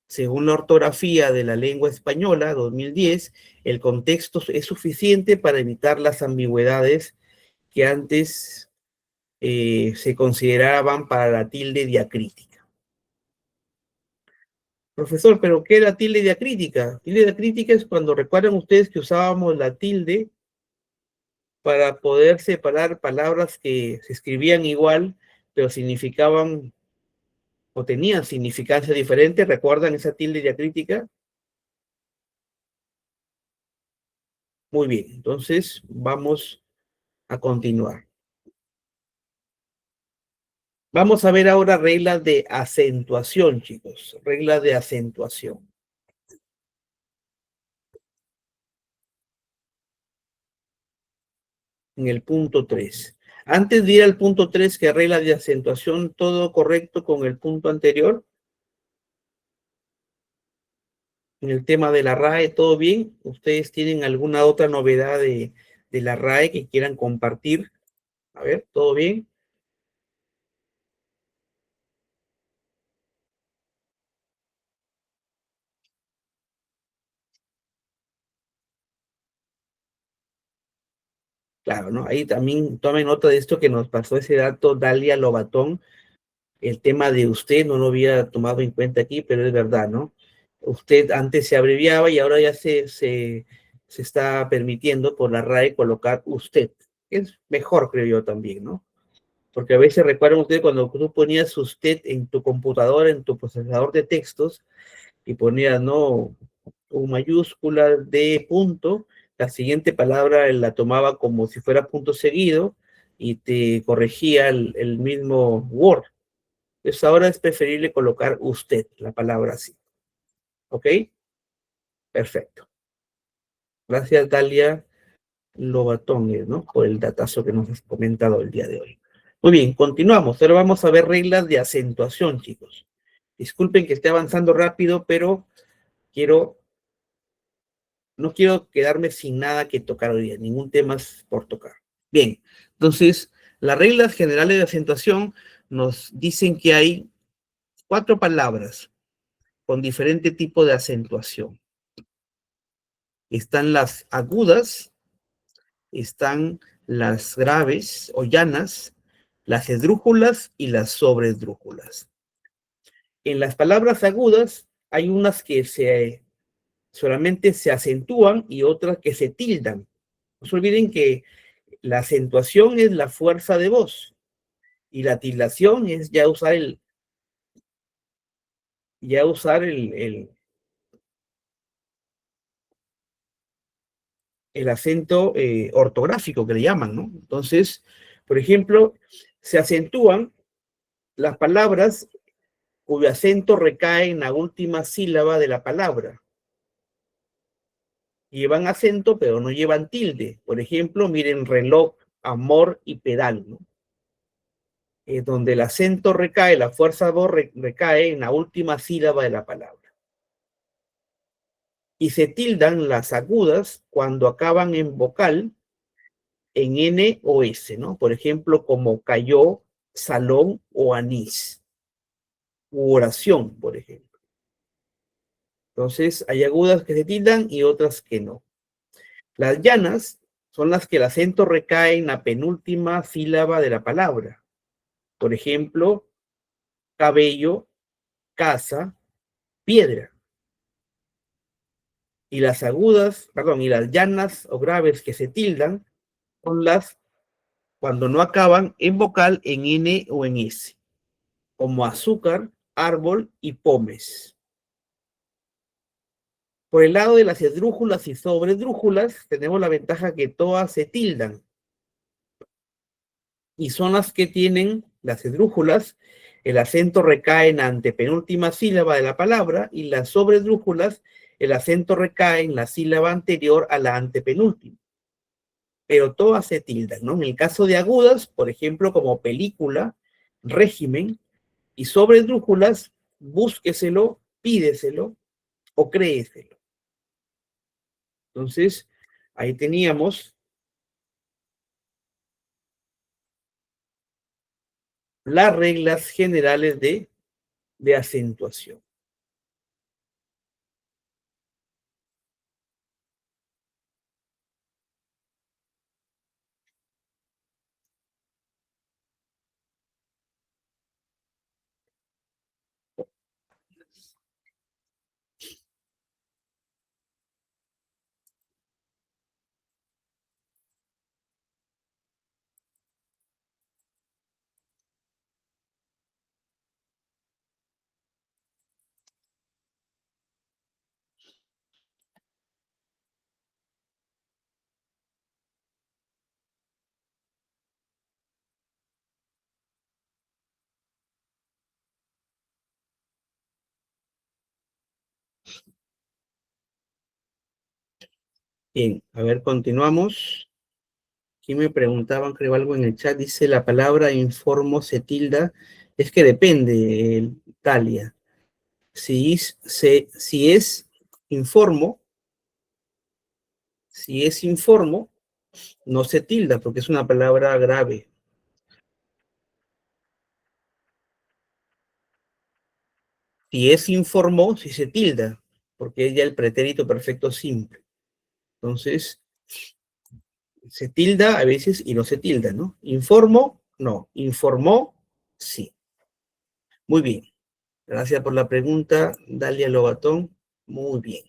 Según la ortografía de la lengua española 2010, el contexto es suficiente para evitar las ambigüedades que antes se consideraban para la tilde diacrítica. Profesor, ¿pero qué es la tilde diacrítica? Tilde diacrítica es cuando recuerdan ustedes que usábamos la tilde para poder separar palabras que se escribían igual, pero significaban o tenían significancia diferente. ¿Recuerdan esa tilde diacrítica? Muy bien, entonces vamos a continuar. Vamos a ver ahora reglas de acentuación, chicos. Reglas de acentuación. En el punto 3. Antes de ir al punto 3, que reglas de acentuación, ¿todo correcto con el punto anterior? En el tema de la RAE, ¿todo bien? ¿Ustedes tienen alguna otra novedad de la RAE que quieran compartir? A ver, ¿todo bien? Claro, ¿no? Ahí también tomen nota de esto que nos pasó ese dato Dalia Lobatón. El tema de usted no lo había tomado en cuenta aquí, pero es verdad, ¿no? Usted antes se abreviaba y ahora ya se está permitiendo por la RAE colocar usted. Es mejor, creo yo también, ¿no? Porque a veces recuerdan ustedes cuando tú ponías usted en tu computadora, en tu procesador de textos, y ponías, ¿no? U mayúscula de punto, la siguiente palabra la tomaba como si fuera punto seguido y te corregía el mismo Word. Entonces ahora es preferible colocar usted, la palabra así. ¿Ok? Perfecto. Gracias, Dalia Lobatón, ¿no? Por el datazo que nos has comentado el día de hoy. Muy bien, continuamos. Ahora vamos a ver reglas de acentuación, chicos. Disculpen que esté avanzando rápido, pero quiero, no quiero quedarme sin nada que tocar hoy día, ningún tema por tocar. Bien, entonces, las reglas generales de acentuación nos dicen que hay 4 palabras con diferente tipo de acentuación. Están las agudas, están las graves o llanas, las esdrújulas y las sobresdrújulas. En las palabras agudas hay unas que solamente se acentúan y otras que se tildan. No se olviden que la acentuación es la fuerza de voz y la tildación es ya usar el acento ortográfico que le llaman, ¿no? Entonces, por ejemplo, se acentúan las palabras cuyo acento recae en la última sílaba de la palabra. Llevan acento, pero no llevan tilde. Por ejemplo, miren reloj, amor y pedal, ¿no? Donde el acento recae, la fuerza de voz recae en la última sílaba de la palabra. Y se tildan las agudas cuando acaban en vocal en N o S, ¿no? Por ejemplo, como cayó, salón o anís. U oración, por ejemplo. Entonces, hay agudas que se tildan y otras que no. Las llanas son las que el acento recae en la penúltima sílaba de la palabra. Por ejemplo, cabello, casa, piedra. Y las agudas, perdón, y las llanas o graves que se tildan son las cuando no acaban en vocal en N o en S, como azúcar, árbol y pomes. Por el lado de las esdrújulas y sobredrújulas, tenemos la ventaja que todas se tildan y son las que tienen las esdrújulas, el acento recae en la antepenúltima sílaba de la palabra y las sobredrújulas, el acento recae en la sílaba anterior a la antepenúltima. Pero todas se tildan, ¿no? En el caso de agudas, por ejemplo, como película, régimen, y sobredrújulas, búsqueselo, pídeselo o créeselo. Entonces, ahí teníamos las reglas generales de acentuación. Bien, a ver, continuamos. Aquí me preguntaban, creo, algo en el chat. Dice la palabra informo se tilda. Es que depende, Talia. Si es informo, si es informo, no se tilda porque es una palabra grave. Si es informó, si se tilda, porque es ya el pretérito perfecto simple. Entonces, se tilda a veces y no se tilda, ¿no? Informo, no. Informó, sí. Muy bien. Gracias por la pregunta, Dalia Lobatón. Muy bien.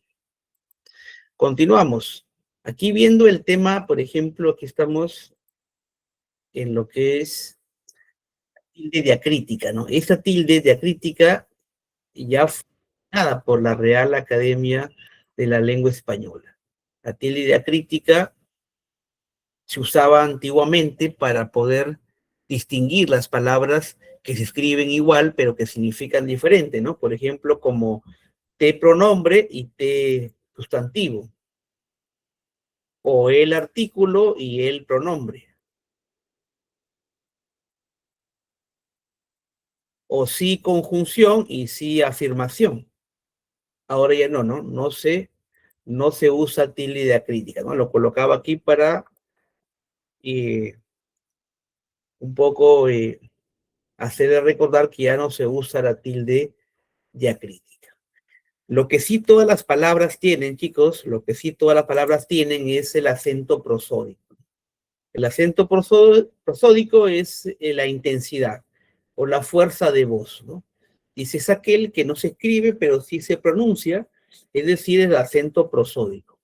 Continuamos. Aquí viendo el tema, por ejemplo, aquí estamos en lo que es tilde diacrítica, ¿no? Esta tilde diacrítica ya fue dada por la Real Academia de la Lengua Española. La tilde diacrítica se usaba antiguamente para poder distinguir las palabras que se escriben igual, pero que significan diferente, ¿no? Por ejemplo, como te pronombre y te sustantivo, o el artículo y el pronombre, o sí conjunción y sí afirmación. Ahora ya no se usa tilde diacrítica, ¿no? Lo colocaba aquí para eh, un poco hacer recordar que ya no se usa la tilde diacrítica. Lo que sí todas las palabras tienen, chicos, lo que sí todas las palabras tienen es el acento prosódico. El acento prosódico es la intensidad o la fuerza de voz, ¿no? Dice, es aquel que no se escribe, pero sí se pronuncia, es decir, el acento prosódico.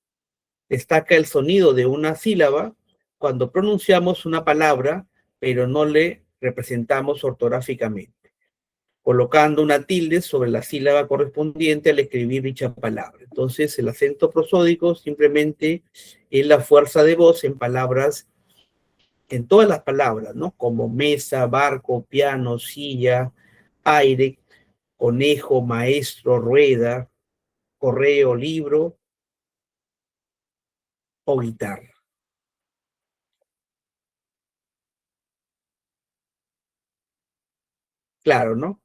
Destaca el sonido de una sílaba cuando pronunciamos una palabra, pero no le representamos ortográficamente, colocando una tilde sobre la sílaba correspondiente al escribir dicha palabra. Entonces, el acento prosódico simplemente es la fuerza de voz en palabras, en todas las palabras, ¿no? Como mesa, barco, piano, silla, aire, conejo, maestro, rueda, correo, libro o guitarra. Claro, ¿no?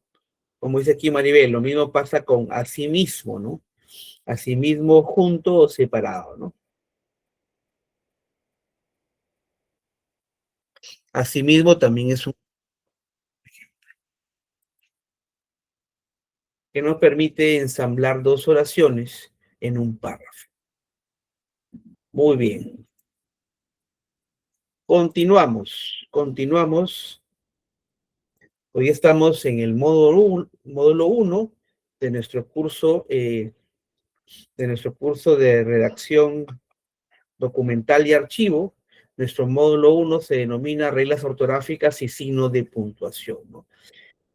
Como dice aquí Maribel, lo mismo pasa con asimismo, ¿no? Asimismo junto o separado, ¿no? Asimismo también es un que nos permite ensamblar dos oraciones en un párrafo. Muy bien. Continuamos. Hoy estamos en el módulo 1 de nuestro curso de redacción documental y archivo. Nuestro módulo 1 se denomina reglas ortográficas y signos de puntuación, ¿no?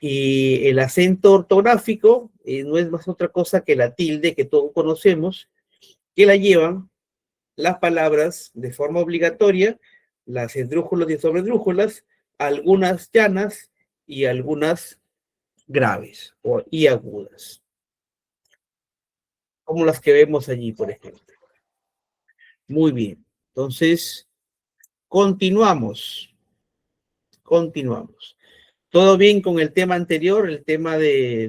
Y el acento ortográfico no es más otra cosa que la tilde que todos conocemos, que la llevan las palabras de forma obligatoria, las esdrújulas y sobredrújulas, algunas llanas y algunas graves y agudas, como las que vemos allí, por ejemplo. Muy bien. Entonces, continuamos. Todo bien con el tema anterior, el tema de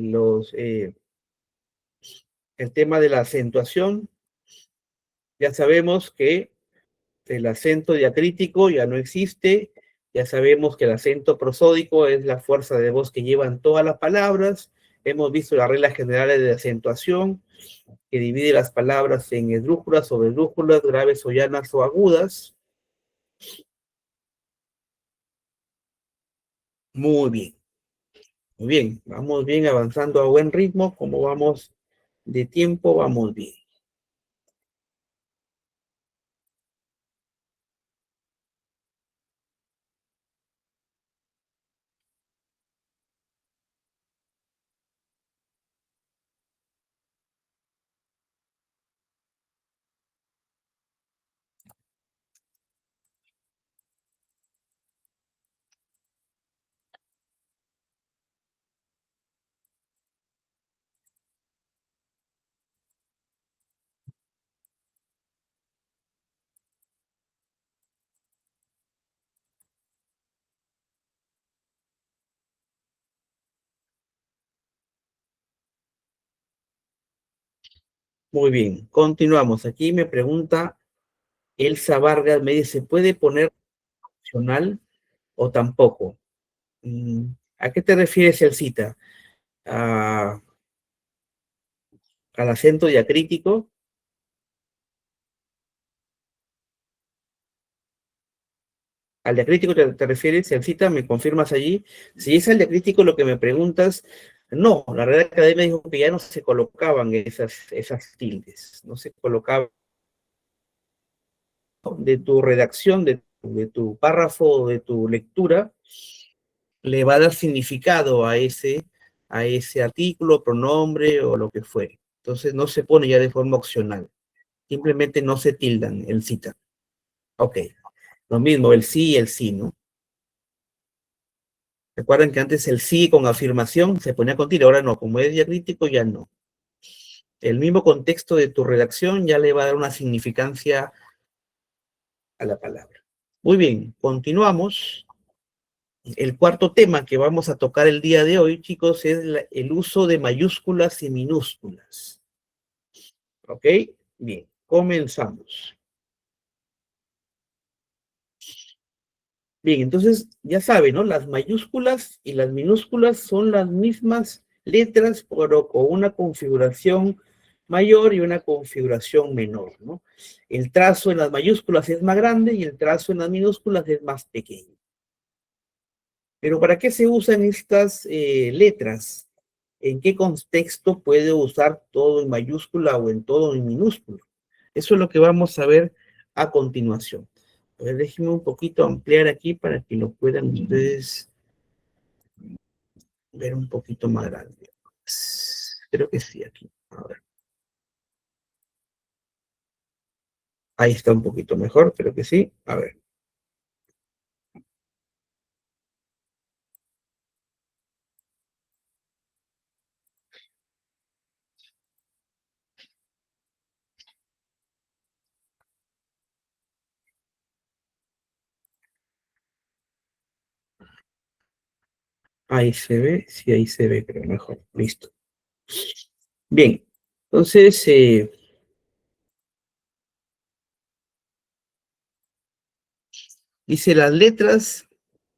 la acentuación. Ya sabemos que el acento diacrítico ya no existe. Ya sabemos que el acento prosódico es la fuerza de voz que llevan todas las palabras. Hemos visto las reglas generales de acentuación, que divide las palabras en esdrújulas, sobredrújulas, graves o llanas o agudas. Muy bien, muy bien. Vamos bien avanzando a buen ritmo. Como vamos de tiempo, vamos bien. Muy bien, continuamos. Aquí me pregunta Elsa Vargas, me dice, ¿puede poner opcional o tampoco? ¿A qué te refieres, Elcita? ¿A- ¿Al acento diacrítico? ¿Al diacrítico te refieres, Elcita? ¿Me confirmas allí? Si es al diacrítico lo que me preguntas, no, la Real Academia dijo que ya no se colocaban esas tildes, no se colocaban de tu redacción, de tu párrafo, de tu lectura, le va a dar significado a ese artículo, pronombre o lo que fuere. Entonces no se pone ya de forma opcional. Simplemente no se tildan el cita. Ok. Lo mismo, el sí y el sí, ¿no? Recuerden que antes el sí con afirmación se ponía con tilde, ahora no. Como es diacrítico, ya no. El mismo contexto de tu redacción ya le va a dar una significancia a la palabra. Muy bien, continuamos. El cuarto tema que vamos a tocar el día de hoy, chicos, es el uso de mayúsculas y minúsculas. ¿Ok? Bien, comenzamos. Bien, entonces ya saben, ¿no? Las mayúsculas y las minúsculas son las mismas letras, pero con una configuración mayor y una configuración menor, ¿no? El trazo en las mayúsculas es más grande y el trazo en las minúsculas es más pequeño. Pero ¿para qué se usan estas letras? ¿En qué contexto puede usar todo en mayúscula o en todo en minúscula? Eso es lo que vamos a ver a continuación. A ver, déjenme un poquito ampliar aquí para que lo puedan ustedes ver un poquito más grande. Creo que sí, aquí. A ver. Ahí está un poquito mejor, creo que sí. A ver. Ahí se ve, sí, ahí se ve, creo mejor. Listo. Bien. Entonces, dice, las letras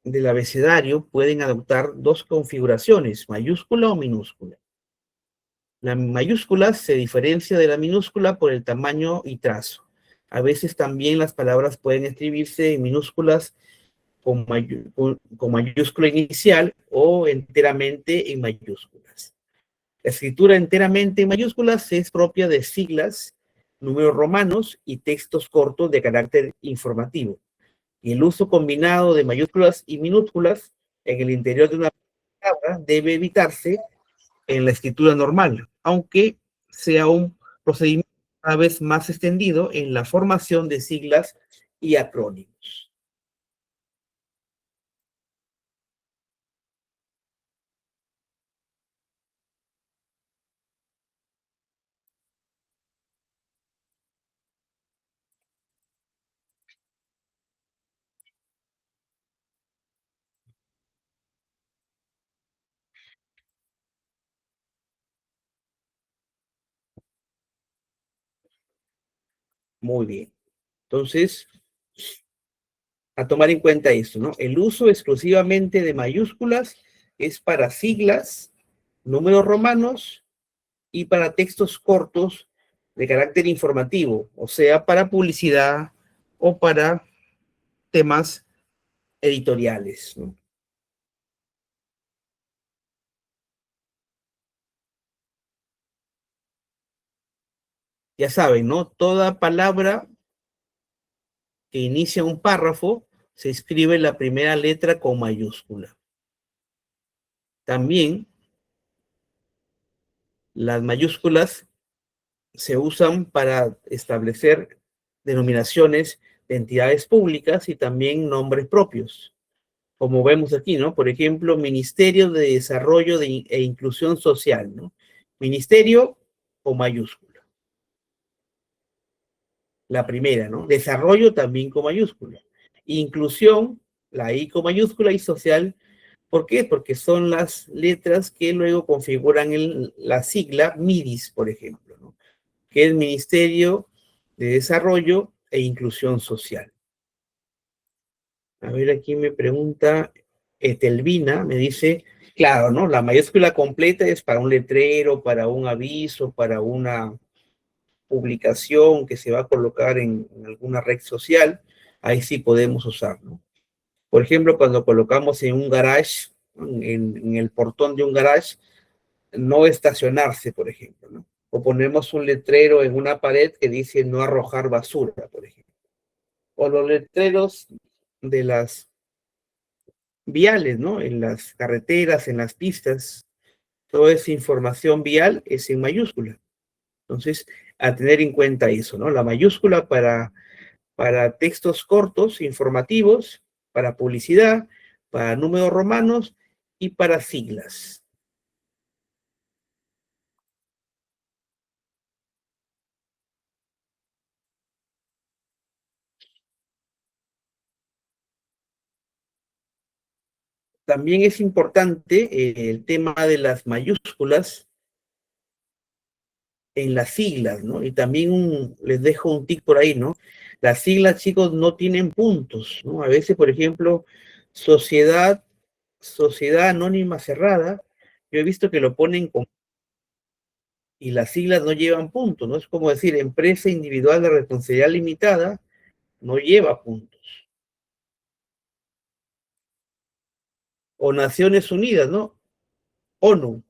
del abecedario pueden adoptar dos configuraciones, mayúscula o minúscula. La mayúscula se diferencia de la minúscula por el tamaño y trazo. A veces también las palabras pueden escribirse en minúsculas con mayúscula inicial o enteramente en mayúsculas. La escritura enteramente en mayúsculas es propia de siglas, números romanos y textos cortos de carácter informativo. Y el uso combinado de mayúsculas y minúsculas en el interior de una palabra debe evitarse en la escritura normal, aunque sea un procedimiento cada vez más extendido en la formación de siglas y acrónimos. Muy bien. Entonces, a tomar en cuenta esto, ¿no? El uso exclusivamente de mayúsculas es para siglas, números romanos y para textos cortos de carácter informativo, o sea, para publicidad o para temas editoriales, ¿no? Ya saben, ¿no? Toda palabra que inicia un párrafo se escribe la primera letra con mayúscula. También las mayúsculas se usan para establecer denominaciones de entidades públicas y también nombres propios, como vemos aquí, ¿no? Por ejemplo, Ministerio de Desarrollo e Inclusión Social, ¿no? Ministerio con mayúscula. La primera, ¿no? Desarrollo también con mayúscula. Inclusión, la I con mayúscula y social. ¿Por qué? Porque son las letras que luego configuran la sigla MIDIS, por ejemplo, ¿no? que es Ministerio de Desarrollo e Inclusión Social. A ver, aquí me pregunta Etelvina, me dice, claro, ¿no? La mayúscula completa es para un letrero, para un aviso, para una publicación que se va a colocar en alguna red social, ahí sí podemos usar, ¿no? Por ejemplo, cuando colocamos en un garage, en el portón de un garage, no estacionarse, por ejemplo, ¿no? O ponemos un letrero en una pared que dice no arrojar basura, por ejemplo. O los letreros de las viales, ¿no? En las carreteras, en las pistas, toda esa información vial es en mayúscula. Entonces, a tener en cuenta eso, ¿no? La mayúscula para textos cortos, informativos, para publicidad, para números romanos y para siglas. También es importante el tema de las mayúsculas en las siglas, ¿no? Y también les dejo un tic por ahí, ¿no? Las siglas, chicos, no tienen puntos, ¿no? A veces, por ejemplo, sociedad, sociedad anónima cerrada, yo he visto que lo ponen con, y las siglas no llevan puntos, ¿no? Es como decir, empresa individual de responsabilidad limitada, no lleva puntos. O Naciones Unidas, ¿no? ONU,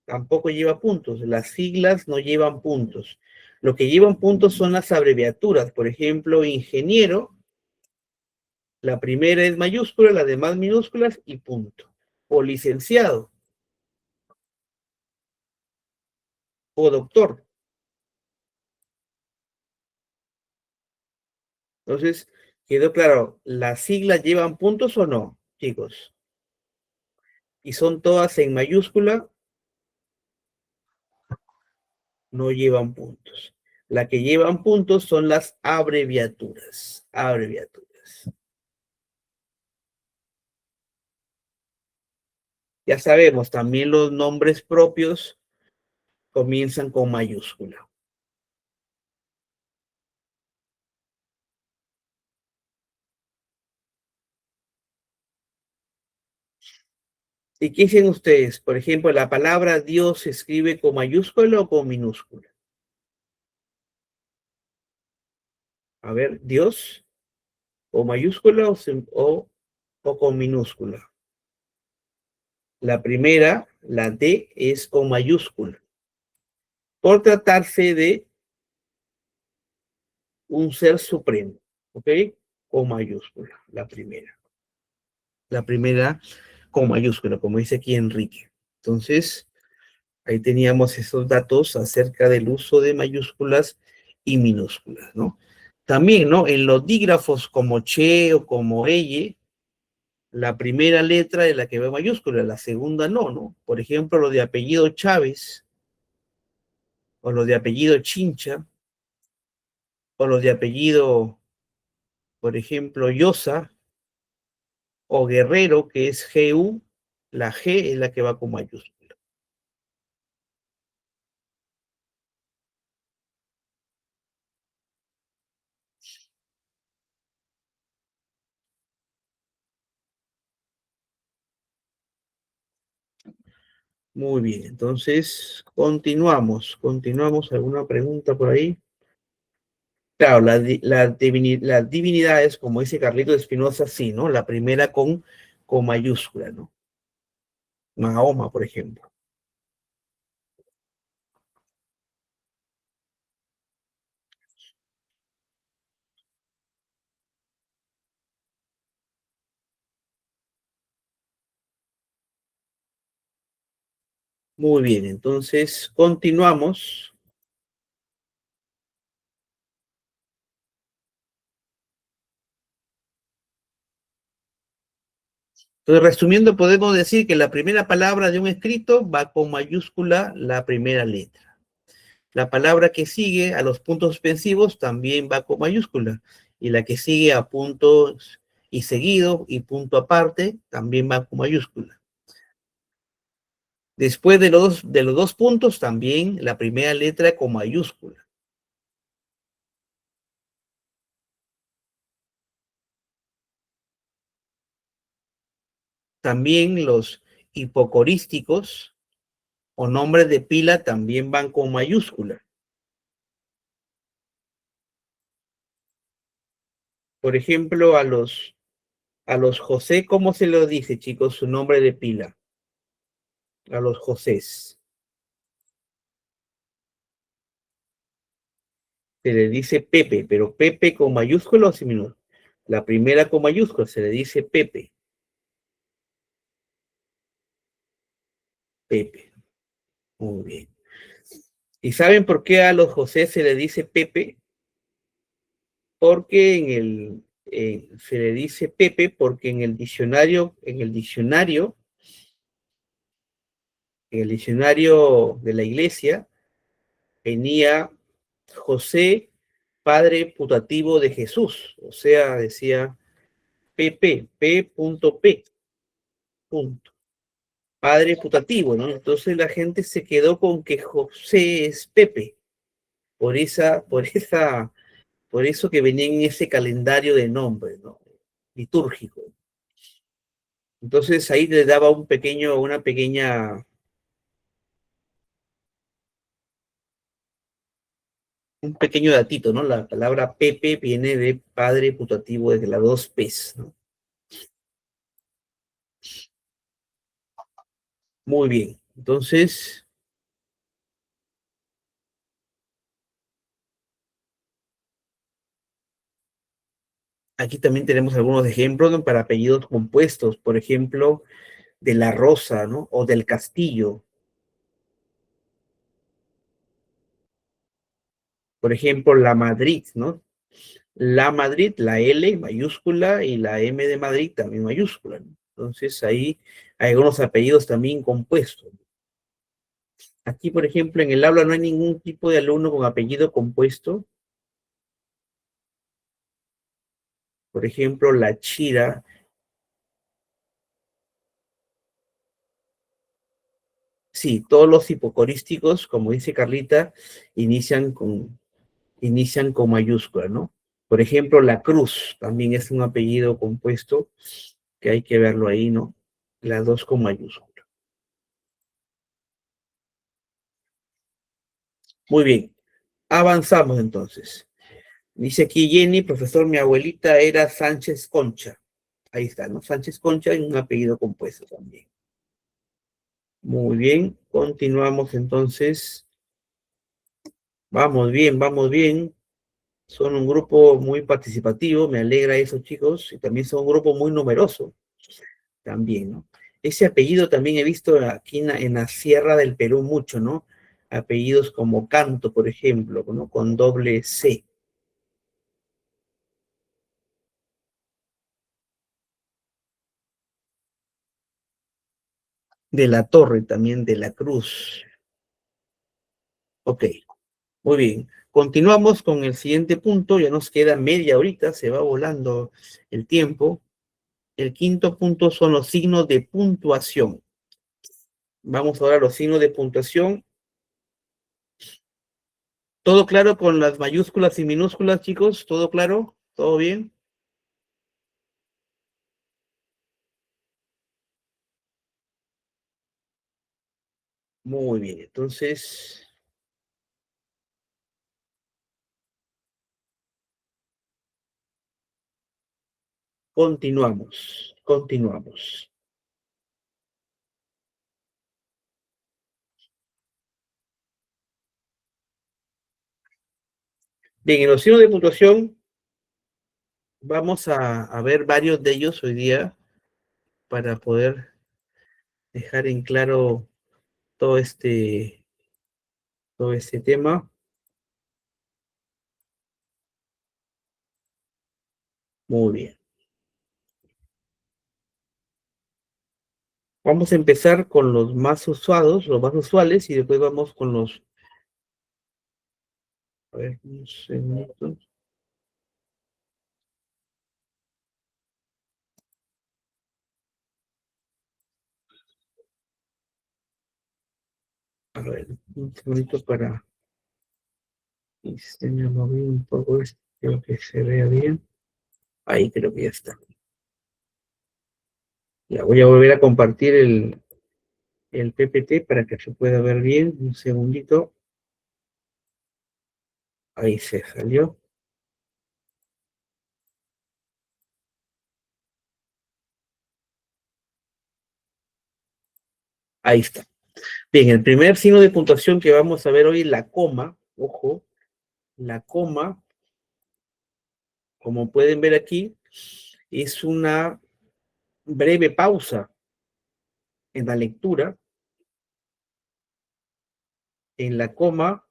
tampoco lleva puntos. Las siglas no llevan puntos. Lo que llevan puntos son las abreviaturas. Por ejemplo, ingeniero, la primera es mayúscula, las demás minúsculas y punto. O licenciado, o doctor. Entonces, quedó claro, ¿las siglas llevan puntos o no, chicos? Y son todas en mayúscula, no llevan puntos. La que llevan puntos son las abreviaturas. Abreviaturas. Ya sabemos, también los nombres propios comienzan con mayúscula. ¿Y qué dicen ustedes? Por ejemplo, ¿la palabra Dios se escribe con mayúscula o con minúscula? A ver, Dios, o mayúscula o con minúscula. La primera, la D, es con mayúscula. Por tratarse de un ser supremo, ¿ok? Con mayúscula, la primera. La primera con mayúscula, como dice aquí Enrique. Entonces, ahí teníamos esos datos acerca del uso de mayúsculas y minúsculas, ¿no? También, ¿no? En los dígrafos como che o como elle, la primera letra es la que va en mayúscula, la segunda no, ¿no? Por ejemplo, lo de apellido Chávez, o lo de apellido Chincha, o lo de apellido, por ejemplo, Llosa, o Guerrero, que es GU, la G es la que va con mayúscula. Muy bien, entonces continuamos. ¿Alguna pregunta por ahí? Claro, las divinidades, como dice Carlito de Espinosa, sí, ¿no? La primera con mayúscula, ¿no? Mahoma, por ejemplo. Muy bien, entonces continuamos. Entonces, resumiendo, podemos decir que la primera palabra de un escrito va con mayúscula la primera letra. La palabra que sigue a los puntos suspensivos también va con mayúscula. Y la que sigue a puntos y seguido y punto aparte también va con mayúscula. Después de los dos puntos también la primera letra con mayúscula. También los hipocorísticos o nombres de pila también van con mayúscula. Por ejemplo, a los José, ¿cómo se lo dice, chicos, su nombre de pila? A los Josés. Se le dice Pepe, pero Pepe con mayúscula o sin minúscula. La primera con mayúscula se le dice Pepe. Pepe. Muy bien. ¿Y saben por qué a los José se le dice Pepe? Porque se le dice Pepe porque en el diccionario de la iglesia venía José, padre putativo de Jesús. O sea, decía P.P., P.P. Punto. Padre putativo, ¿no? Entonces la gente se quedó con que José es Pepe, por eso que venía en ese calendario de nombres, ¿no? Litúrgico. Entonces ahí le daba un pequeño datito, ¿no? La palabra Pepe viene de padre putativo desde las dos P's, ¿no? Muy bien. Entonces, aquí también tenemos algunos ejemplos, ¿no? Para apellidos compuestos, por ejemplo, de la Rosa, ¿no? O del Castillo. Por ejemplo, la Madrid, ¿no? La Madrid, la L mayúscula y la M de Madrid también mayúscula, ¿no? Entonces ahí hay algunos apellidos también compuestos. Aquí, por ejemplo, en el aula no hay ningún tipo de alumno con apellido compuesto. Por ejemplo, la Chira. Sí, todos los hipocorísticos, como dice Carlita, inician con mayúscula, ¿no? Por ejemplo, la Cruz también es un apellido compuesto que hay que verlo ahí, ¿no? Las dos con mayúscula. Muy bien, avanzamos entonces. Dice aquí Jenny, profesor, mi abuelita era Sánchez Concha. Ahí está, ¿no? Sánchez Concha y un apellido compuesto también. Muy bien, continuamos entonces. Vamos bien, vamos bien. Son un grupo muy participativo, me alegra eso, chicos, y también son un grupo muy numeroso, también, ¿no? Ese apellido también he visto aquí en la Sierra del Perú mucho, ¿no? Apellidos como Canto, por ejemplo, ¿no? Con doble C. De la Torre, también de la Cruz. Ok, muy bien. Continuamos con el siguiente punto, ya nos queda media horita, se va volando el tiempo. El quinto punto son los signos de puntuación. Vamos ahora a los signos de puntuación. ¿Todo claro con las mayúsculas y minúsculas, chicos? ¿Todo claro? ¿Todo bien? Muy bien, entonces continuamos. Bien, en los signos de puntuación vamos a ver varios de ellos hoy día para poder dejar en claro todo este tema. Muy bien. Vamos a empezar con los más usados, los más usuales, y después vamos con los... A ver, un segundo. A ver, un segundito para... Me moví un poco, creo que se vea bien. Ahí creo que ya está. Ya voy a volver a compartir el PPT para que se pueda ver bien. Un segundito. Ahí se salió. Ahí está. Bien, el primer signo de puntuación que vamos a ver hoy es la coma. Ojo, la coma, como pueden ver aquí, es una breve pausa en la lectura. En la coma,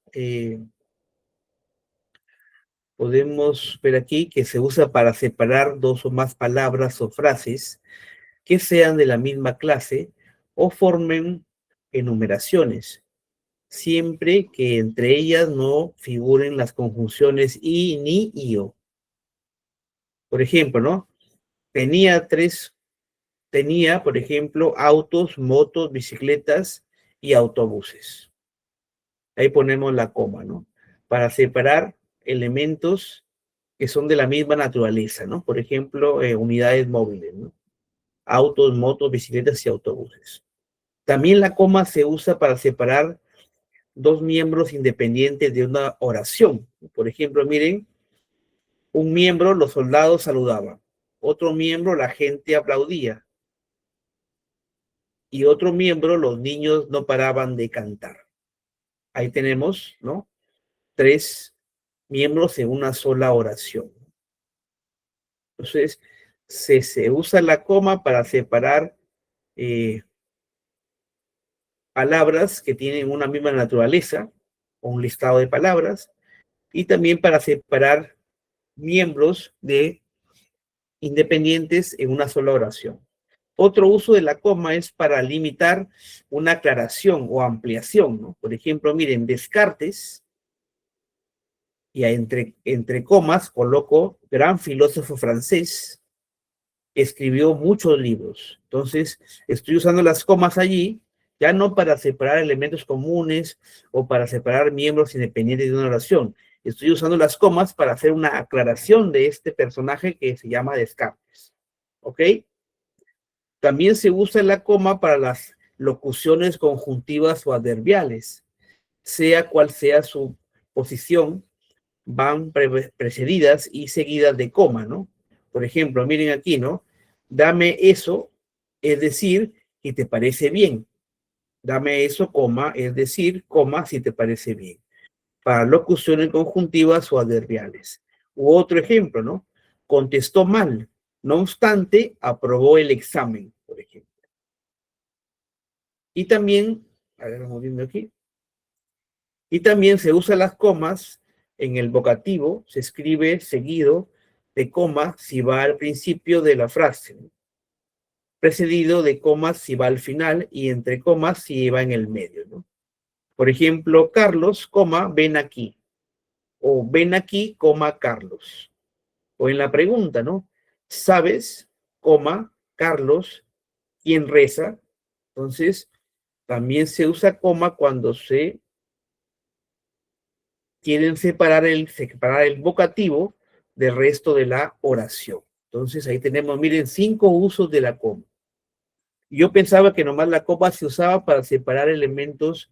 podemos ver aquí que se usa para separar dos o más palabras o frases que sean de la misma clase o formen enumeraciones, siempre que entre ellas no figuren las conjunciones y, ni y o. Por ejemplo, ¿no? Tenía, por ejemplo, autos, motos, bicicletas y autobuses. Ahí ponemos la coma, ¿no? Para separar elementos que son de la misma naturaleza, ¿no? Por ejemplo, unidades móviles, ¿no? Autos, motos, bicicletas y autobuses. También la coma se usa para separar dos miembros independientes de una oración. Por ejemplo, miren, un miembro, los soldados saludaban, otro miembro, la gente aplaudía, y otro miembro, los niños no paraban de cantar. Ahí tenemos, ¿no? Tres miembros en una sola oración. Entonces, se usa la coma para separar eh, palabras que tienen una misma naturaleza, o un listado de palabras, y también para separar miembros de independientes en una sola oración. Otro uso de la coma es para limitar una aclaración o ampliación, ¿no? Por ejemplo, miren, Descartes, y entre comas coloco gran filósofo francés, escribió muchos libros. Entonces, estoy usando las comas allí, ya no para separar elementos comunes o para separar miembros independientes de una oración. Estoy usando las comas para hacer una aclaración de este personaje que se llama Descartes. ¿Ok? También se usa la coma para las locuciones conjuntivas o adverbiales, sea cual sea su posición, van precedidas y seguidas de coma, ¿no? Por ejemplo, miren aquí, ¿no? Dame eso, es decir, si te parece bien. Dame eso, coma, es decir, coma, si te parece bien. Para locuciones conjuntivas o adverbiales. U otro ejemplo, ¿no? Contestó mal. No obstante, aprobó el examen, por ejemplo. Y también, a ver, vamos viendo aquí. Y también se usa las comas en el vocativo, se escribe seguido de coma si va al principio de la frase, ¿no? Precedido de comas si va al final y entre comas si va en el medio, ¿no? Por ejemplo, Carlos, coma, ven aquí. O ven aquí, coma, Carlos. O en la pregunta, ¿no? ¿Sabes, coma, Carlos, quién reza? Entonces, también se usa coma cuando se quieren separar el vocativo del resto de la oración. Entonces ahí tenemos, miren, 5 usos de la coma. Yo pensaba que nomás la coma se usaba para separar elementos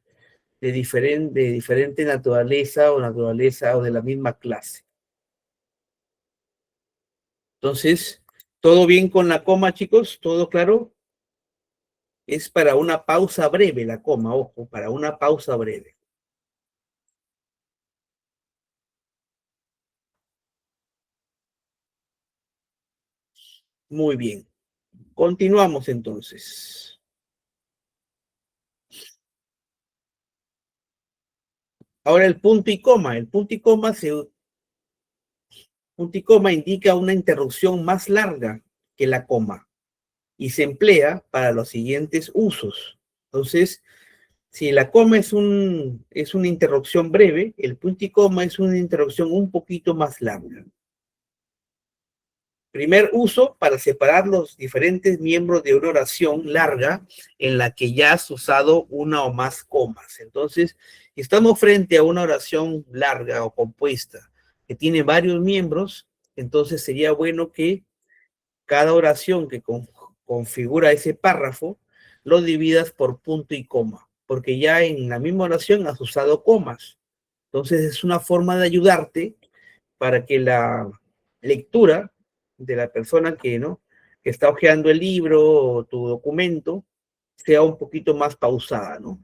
de diferente naturaleza o de la misma clase. Entonces, ¿todo bien con la coma, chicos? ¿Todo claro? Es para una pausa breve la coma, ojo, para una pausa breve. Muy bien. Continuamos entonces. Ahora el punto y coma. El punto y coma punto y coma indica una interrupción más larga que la coma y se emplea para los siguientes usos. Entonces, si la coma es una interrupción breve, el punto y coma es una interrupción un poquito más larga. Primer uso, para separar los diferentes miembros de una oración larga en la que ya has usado una o más comas. Entonces, si estamos frente a una oración larga o compuesta que tiene varios miembros, entonces sería bueno que cada oración que configura ese párrafo, lo dividas por punto y coma, porque ya en la misma oración has usado comas. Entonces es una forma de ayudarte para que la lectura de la persona que, ¿no?, que está hojeando el libro o tu documento sea un poquito más pausada, ¿no?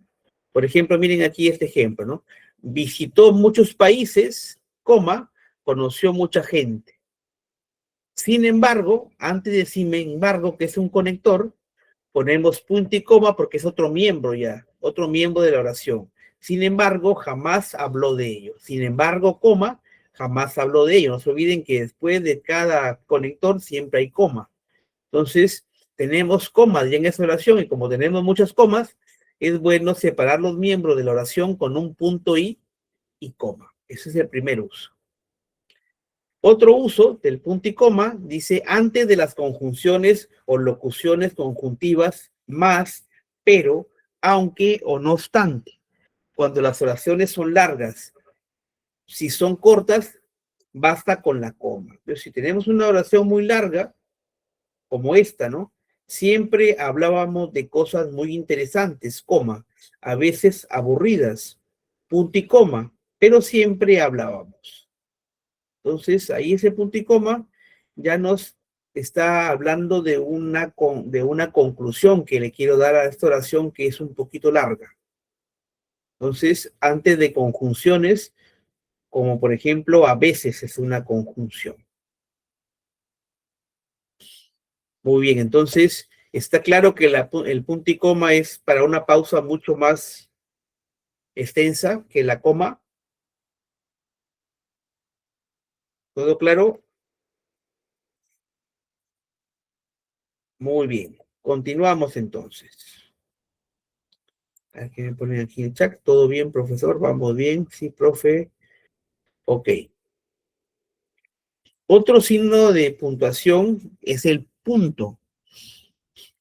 Por ejemplo, miren aquí este ejemplo, ¿no? Visitó muchos países, coma, conoció mucha gente. Sin embargo, antes de sin embargo, que es un conector, ponemos punto y coma porque es otro miembro ya, otro miembro de la oración. Sin embargo, jamás habló de ello. Sin embargo, coma, jamás habló de ello. No se olviden que después de cada conector siempre hay coma. Entonces, tenemos comas ya en esa oración y como tenemos muchas comas, es bueno separar los miembros de la oración con un punto y coma. Ese es el primer uso. Otro uso del punto y coma dice antes de las conjunciones o locuciones conjuntivas más, pero, aunque o no obstante. Cuando las oraciones son largas, si son cortas, basta con la coma. Pero si tenemos una oración muy larga, como esta, ¿no? Siempre hablábamos de cosas muy interesantes, coma, a veces aburridas, punto y coma, pero siempre hablábamos. Entonces, ahí ese punto y coma ya nos está hablando de una conclusión que le quiero dar a esta oración que es un poquito larga. Entonces, antes de conjunciones, como por ejemplo, a veces es una conjunción. Muy bien, entonces está claro que el punto y coma es para una pausa mucho más extensa que la coma. ¿Todo claro? Muy bien. Continuamos entonces. Aquí me ponen aquí en el chat. ¿Todo bien, profesor? ¿Vamos bien? Sí, profe. Ok. Otro signo de puntuación es el punto.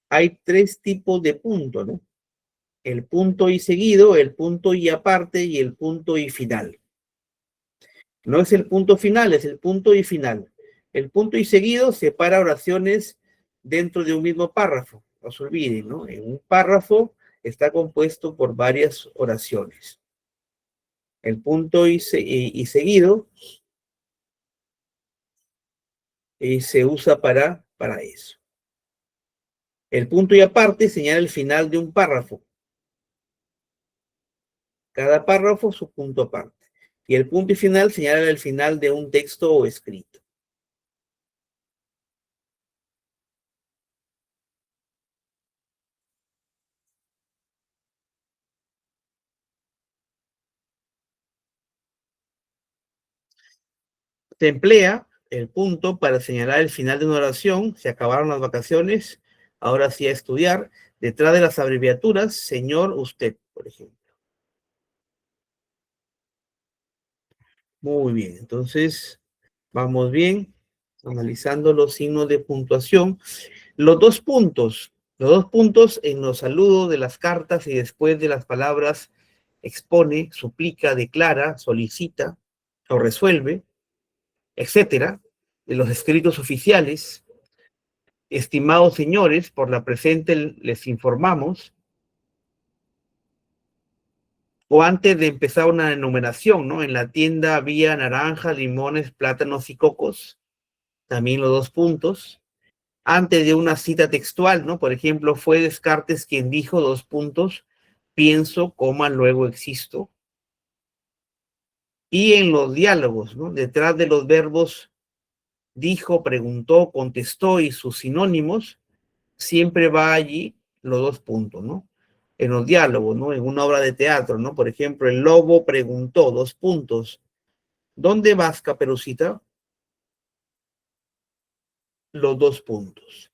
Hay tres tipos de punto, ¿no? El punto y seguido, el punto y aparte y el punto y final. No es el punto final, es el punto y final. El punto y seguido separa oraciones dentro de un mismo párrafo. No se olviden, ¿no? En un párrafo está compuesto por varias oraciones. El punto y seguido se usa para eso. El punto y aparte señala el final de un párrafo. Cada párrafo su punto aparte. Y el punto y final señala el final de un texto o escrito. Se emplea el punto para señalar el final de una oración. Se acabaron las vacaciones, ahora sí a estudiar. Detrás de las abreviaturas, señor, usted, por ejemplo. Muy bien, entonces vamos bien, analizando los signos de puntuación. Los dos puntos en los saludos de las cartas y después de las palabras expone, suplica, declara, solicita o resuelve, etcétera, de los escritos oficiales. Estimados señores, por la presente les informamos, o antes de empezar una enumeración, ¿no? En la tienda había naranjas, limones, plátanos y cocos, también los dos puntos. Antes de una cita textual, ¿no? Por ejemplo, fue Descartes quien dijo dos puntos, pienso, coma, luego existo. Y en los diálogos, ¿no? Detrás de los verbos dijo, preguntó, contestó y sus sinónimos, siempre va allí los dos puntos, ¿no? En los diálogos, ¿no? En una obra de teatro, ¿no? Por ejemplo, el lobo preguntó, dos puntos, ¿dónde vas, Caperucita? Los dos puntos.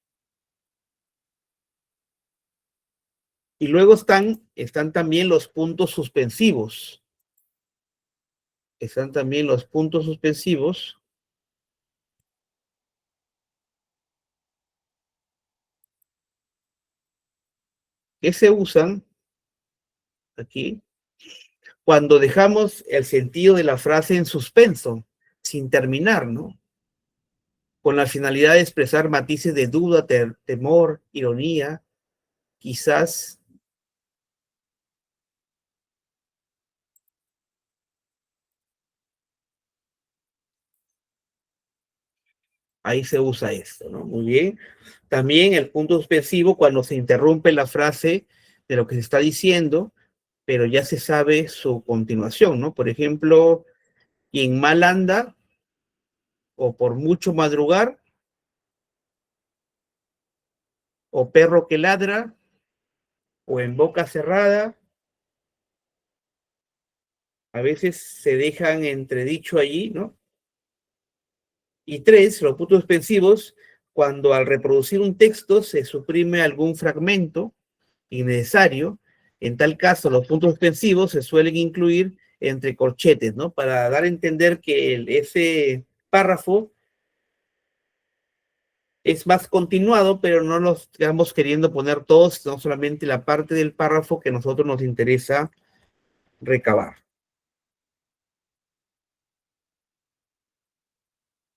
Y luego están también los puntos suspensivos. Están también los puntos suspensivos que se usan aquí cuando dejamos el sentido de la frase en suspenso, sin terminar, ¿no? con la finalidad de expresar matices de duda, temor, ironía, quizás. Ahí se usa esto, ¿no? Muy bien. También el punto suspensivo cuando se interrumpe la frase de lo que se está diciendo, pero ya se sabe su continuación, ¿no? Por ejemplo, quien mal anda o por mucho madrugar o perro que ladra o en boca cerrada, a veces se dejan entredicho allí, ¿no? Y tres, los puntos suspensivos, cuando al reproducir un texto se suprime algún fragmento innecesario. En tal caso, los puntos suspensivos se suelen incluir entre corchetes, ¿no? Para dar a entender que ese párrafo es más continuado, pero no los estamos queriendo poner todos, sino solamente la parte del párrafo que a nosotros nos interesa recabar.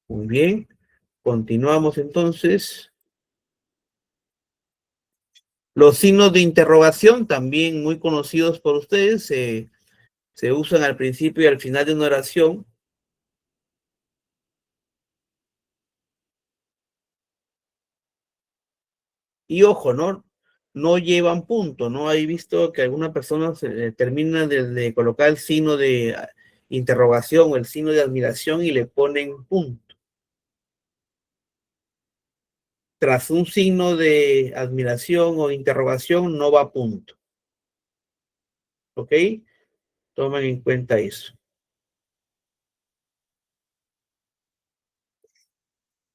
Muy bien, continuamos entonces. Los signos de interrogación, también muy conocidos por ustedes, se usan al principio y al final de una oración. Y ojo, ¿no? No llevan punto, ¿no? He visto que algunas personas terminan de colocar el signo de interrogación o el signo de admiración y le ponen punto. Tras un signo de admiración o interrogación no va punto. ¿Ok? Tomen en cuenta eso.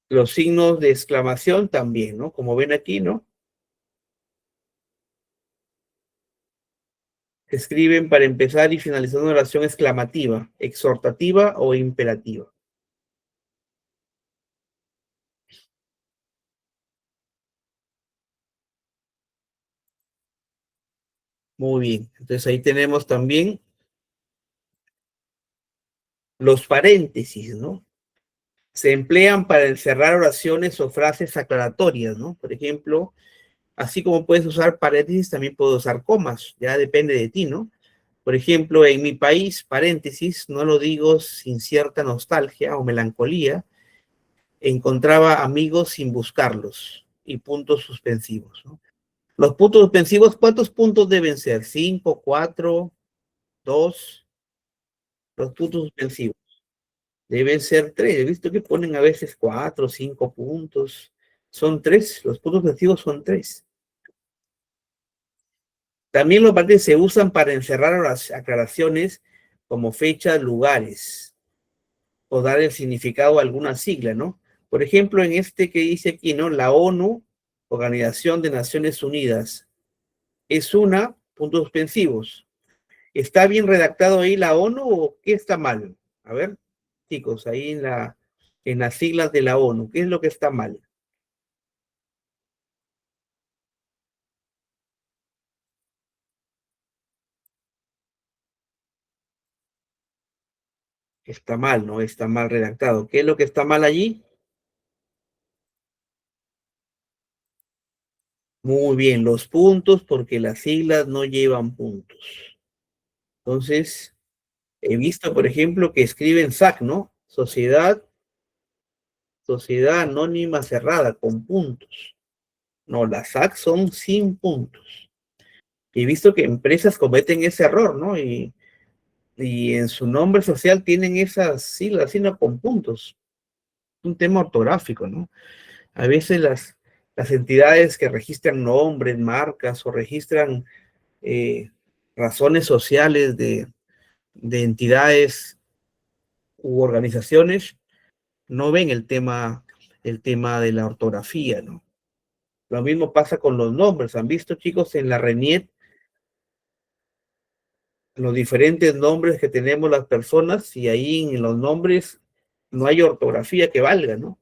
Los signos de exclamación también, ¿no? Como ven aquí, ¿no? Se escriben para empezar y finalizar una oración exclamativa, exhortativa o imperativa. Muy bien. Entonces ahí tenemos también los paréntesis, ¿no? Se emplean para encerrar oraciones o frases aclaratorias, ¿no? Por ejemplo, así como puedes usar paréntesis, también puedes usar comas, ya depende de ti, ¿no? Por ejemplo, en mi país, paréntesis, no lo digo sin cierta nostalgia o melancolía, encontraba amigos sin buscarlos y puntos suspensivos, ¿no? Los puntos suspensivos, ¿cuántos puntos deben ser? ¿Cinco, cuatro, dos? Los puntos suspensivos deben ser tres. He visto que ponen a veces cuatro, cinco puntos. Son tres, los puntos suspensivos son tres. También los paréntesis se usan para encerrar las aclaraciones como fechas, lugares, o dar el significado a alguna sigla, ¿no? Por ejemplo, en este que dice aquí, ¿no? La ONU, Organización de Naciones Unidas, es una, puntos suspensivos. ¿Está bien redactado ahí la ONU o qué está mal? A ver, chicos, ahí en las siglas de la ONU, ¿qué es lo que está mal? Está mal, ¿no? Está mal redactado. ¿Qué es lo que está mal allí? Muy bien, los puntos, porque las siglas no llevan puntos. Entonces, he visto, por ejemplo, que escriben SAC, ¿no? Sociedad Anónima Cerrada, con puntos. No, las SAC son sin puntos. He visto que empresas cometen ese error, ¿no? Y en su nombre social tienen esas siglas, sino con puntos. Un tema ortográfico, ¿no? A veces las entidades que registran nombres, marcas o registran razones sociales de entidades u organizaciones no ven el tema de la ortografía, ¿no? Lo mismo pasa con los nombres. ¿Han visto, chicos, en la RENIET los diferentes nombres que tenemos las personas y ahí en los nombres no hay ortografía que valga, ¿no?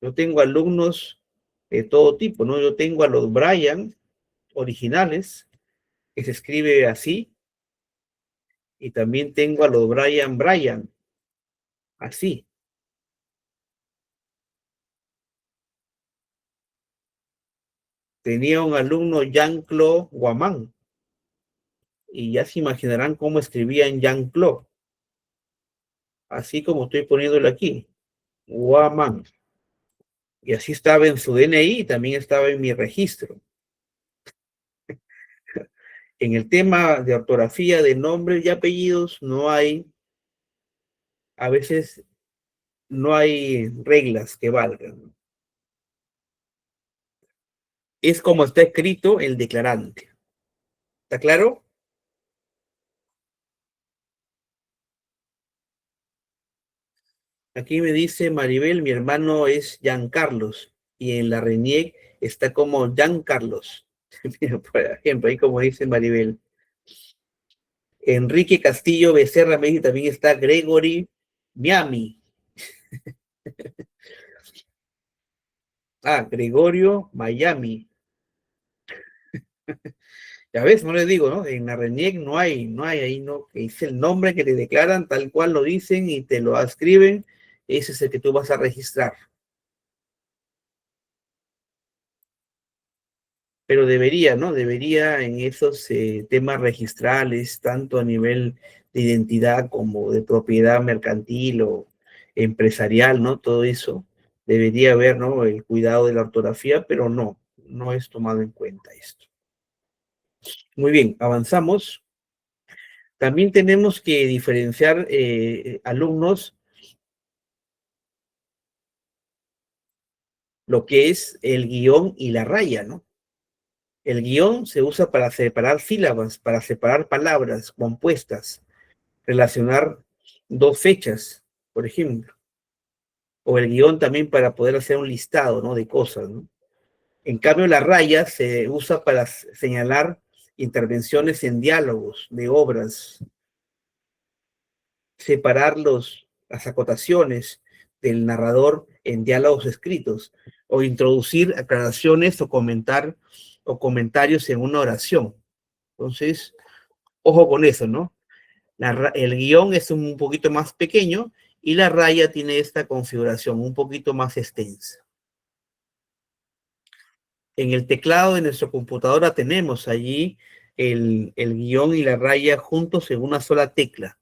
Yo tengo alumnos de todo tipo, ¿no? Yo tengo a los Brian originales, que se escribe así, y también tengo a los Brian, así. Tenía un alumno, Jean-Claude Guamán, y ya se imaginarán cómo escribía en Jean-Claude, así como estoy poniéndolo aquí, Guamán. Y así estaba en su DNI y también estaba en mi registro. En el tema de ortografía de nombres y apellidos no hay, a veces no hay reglas que valgan. Es como está escrito el declarante. ¿Está claro? Aquí me dice Maribel, mi hermano es Jean Carlos y en la RENIEC está como Jean Carlos. Por ejemplo, ahí como dice Maribel. Enrique Castillo Becerra me dice también está Gregory Miami. Ah, Gregorio Miami. Ya ves, no les digo, ¿no? En la RENIEC no hay ahí, ¿no? Que dice el nombre que te declaran, tal cual lo dicen y te lo escriben, ese es el que tú vas a registrar. Pero debería, ¿no? Debería en esos temas registrales, tanto a nivel de identidad como de propiedad mercantil o empresarial, ¿no? Todo eso, debería haber, ¿no? El cuidado de la ortografía, pero no es tomado en cuenta esto. Muy bien, avanzamos. También tenemos que diferenciar alumnos lo que es el guión y la raya, ¿no? El guión se usa para separar sílabas, para separar palabras compuestas, relacionar dos fechas, por ejemplo. O el guión también para poder hacer un listado, ¿no? De cosas, ¿no? En cambio, la raya se usa para señalar intervenciones en diálogos de obras, separar las acotaciones del narrador en diálogos escritos o introducir aclaraciones o comentarios en una oración. Entonces, ojo con eso, ¿no? El guión es un poquito más pequeño y la raya tiene esta configuración un poquito más extensa. En el teclado de nuestra computadora tenemos allí el guión y la raya juntos en una sola tecla.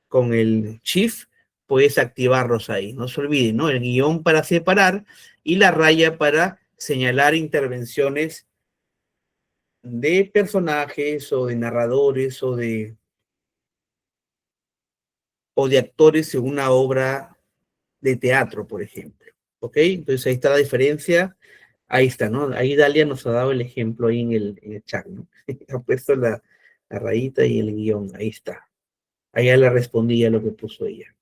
Con el Shift puedes activarlos ahí. No se olviden, ¿no? El guión para separar y la raya para señalar intervenciones de personajes o de narradores o de actores en una obra de teatro, por ejemplo. ¿Ok? Entonces ahí está la diferencia. Ahí está, ¿no? Ahí Dalia nos ha dado el ejemplo ahí en el chat, ¿no? Ha puesto la rayita y el guión. Ahí está. Ahí ya le respondí a lo que puso ella.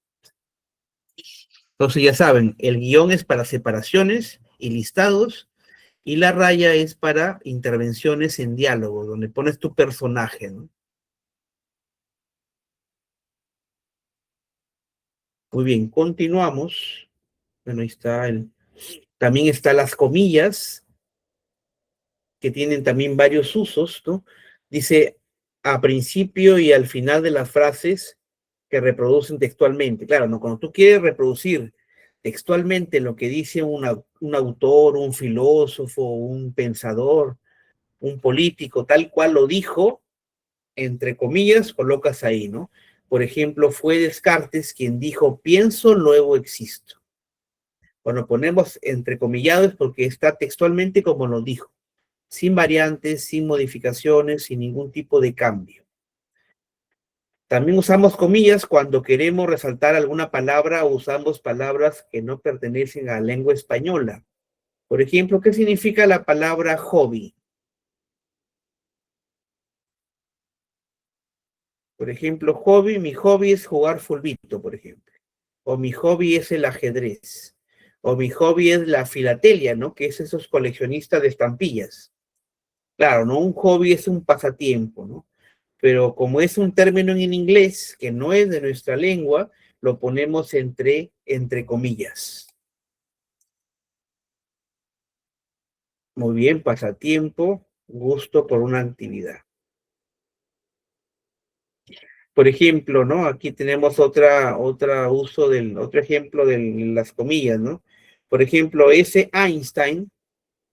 Entonces ya saben, el guión es para separaciones y listados y la raya es para intervenciones en diálogo, donde pones tu personaje, ¿no? Muy bien, continuamos. Bueno, ahí está también están las comillas, que tienen también varios usos, ¿no? Dice a principio y al final de las frases que reproducen textualmente. Claro, ¿no? Cuando tú quieres reproducir textualmente lo que dice un autor, un filósofo, un pensador, un político, tal cual lo dijo, entre comillas, colocas ahí, ¿no? Por ejemplo, fue Descartes quien dijo, pienso, luego existo. Cuando ponemos entrecomillados porque está textualmente como lo dijo, sin variantes, sin modificaciones, sin ningún tipo de cambio. También usamos comillas cuando queremos resaltar alguna palabra o usamos palabras que no pertenecen a la lengua española. Por ejemplo, ¿qué significa la palabra hobby? Por ejemplo, hobby, mi hobby es jugar fulbito, por ejemplo. O mi hobby es el ajedrez. O mi hobby es la filatelia, ¿no? Que es esos coleccionistas de estampillas. Claro, ¿no? Un hobby es un pasatiempo, ¿no? Pero como es un término en inglés que no es de nuestra lengua, lo ponemos entre comillas. Muy bien, pasatiempo, gusto por una actividad. Por ejemplo, ¿no? Aquí tenemos otro ejemplo de las comillas, ¿no? Por ejemplo, ese Einstein,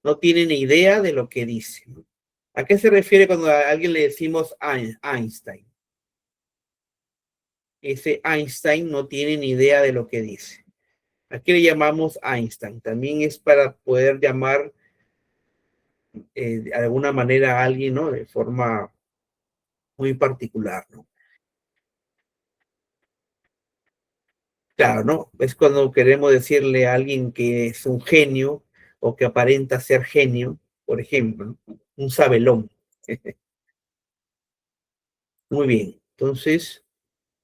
no tiene ni idea de lo que dice, ¿no? ¿A qué se refiere cuando a alguien le decimos Einstein? Ese Einstein no tiene ni idea de lo que dice. ¿A qué le llamamos Einstein? También es para poder llamar de alguna manera a alguien, ¿no? De forma muy particular, ¿no? Claro, ¿no? Es cuando queremos decirle a alguien que es un genio o que aparenta ser genio, por ejemplo, ¿no? Un sabelón. Muy bien. Entonces,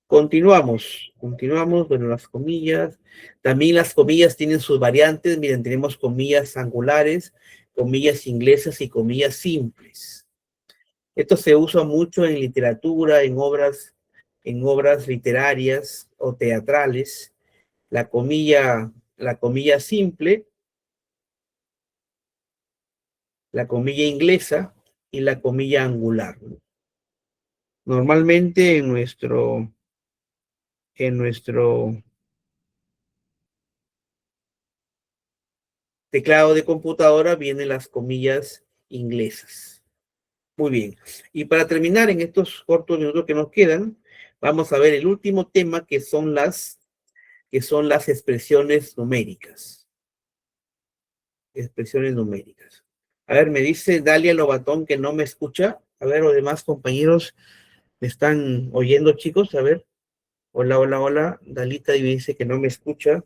continuamos, bueno, las comillas. También las comillas tienen sus variantes. Miren, tenemos comillas angulares, comillas inglesas y comillas simples. Esto se usa mucho en literatura, en obras literarias o teatrales. La comilla simple, la comilla inglesa y la comilla angular, ¿no? Normalmente en nuestro teclado de computadora vienen las comillas inglesas. Muy bien. Y para terminar en estos cortos minutos que nos quedan, vamos a ver el último tema que son las expresiones numéricas. Expresiones numéricas. A ver, me dice Dalia Lobatón que no me escucha. A ver, los demás compañeros me están oyendo, chicos. A ver. Hola, hola, hola. Dalita dice que no me escucha.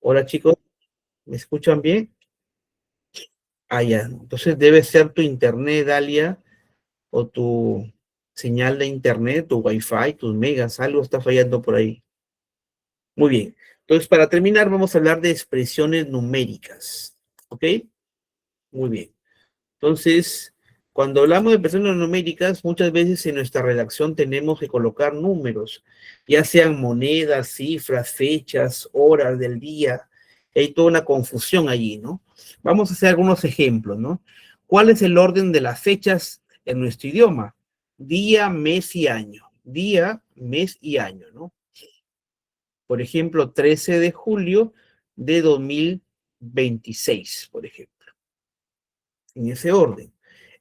Hola, chicos. ¿Me escuchan bien? Ah, ya. Entonces debe ser tu internet, Dalia, o tu señal de internet, tu wifi, tus megas, algo está fallando por ahí. Muy bien. Entonces, para terminar, vamos a hablar de expresiones numéricas. ¿Ok? Muy bien. Entonces, cuando hablamos de expresiones numéricas, muchas veces en nuestra redacción tenemos que colocar números, ya sean monedas, cifras, fechas, horas del día. Hay toda una confusión allí, ¿no? Vamos a hacer algunos ejemplos, ¿no? ¿Cuál es el orden de las fechas en nuestro idioma? Día, mes y año. Día, mes y año, ¿no? Por ejemplo, 13 de julio de 2026, por ejemplo, en ese orden.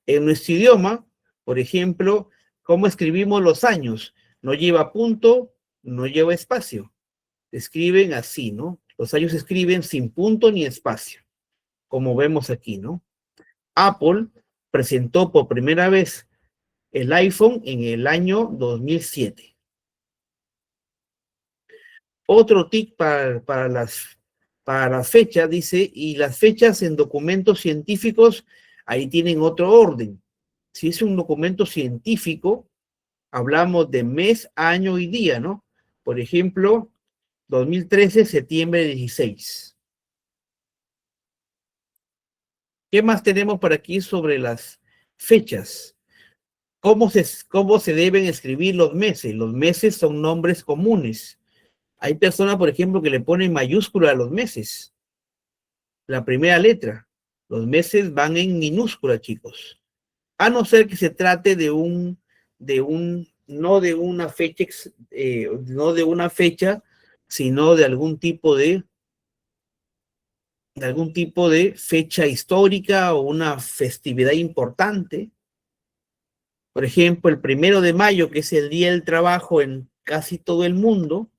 En nuestro idioma, por ejemplo, ¿cómo escribimos los años? No lleva punto, no lleva espacio. Escriben así, ¿no? Los años se escriben sin punto ni espacio, como vemos aquí, ¿no? Apple presentó por primera vez el iPhone en el año 2007. Otro tic para las fechas, dice, y las fechas en documentos científicos, ahí tienen otro orden. Si es un documento científico, hablamos de mes, año y día, ¿no? Por ejemplo, 2013, septiembre 16. ¿Qué más tenemos por aquí sobre las fechas? ¿Cómo se deben escribir los meses? Los meses son nombres comunes. Hay personas, por ejemplo, que le ponen mayúscula a los meses, la primera letra. Los meses van en minúscula, chicos. A no ser que se trate no de una fecha, no de una fecha, sino de algún tipo de fecha histórica o una festividad importante. Por ejemplo, el 1 de mayo, que es el Día del Trabajo en casi todo el mundo,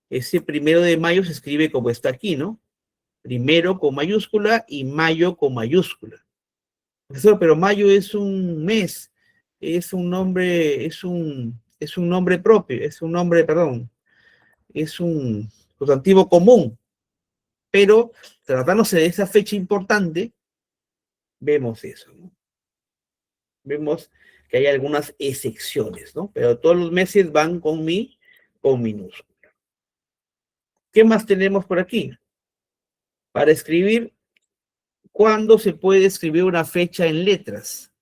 ese 1 de mayo se escribe como está aquí, ¿no? Primero con mayúscula y mayo con mayúscula. Profesor, pero mayo es un mes, es un nombre propio, perdón, es un sustantivo común, pero tratándose de esa fecha importante, vemos eso, ¿no? Vemos que hay algunas excepciones, ¿no? Pero todos los meses van con minúscula. ¿Qué más tenemos por aquí? Para escribir, ¿cuándo se puede escribir una fecha en letras?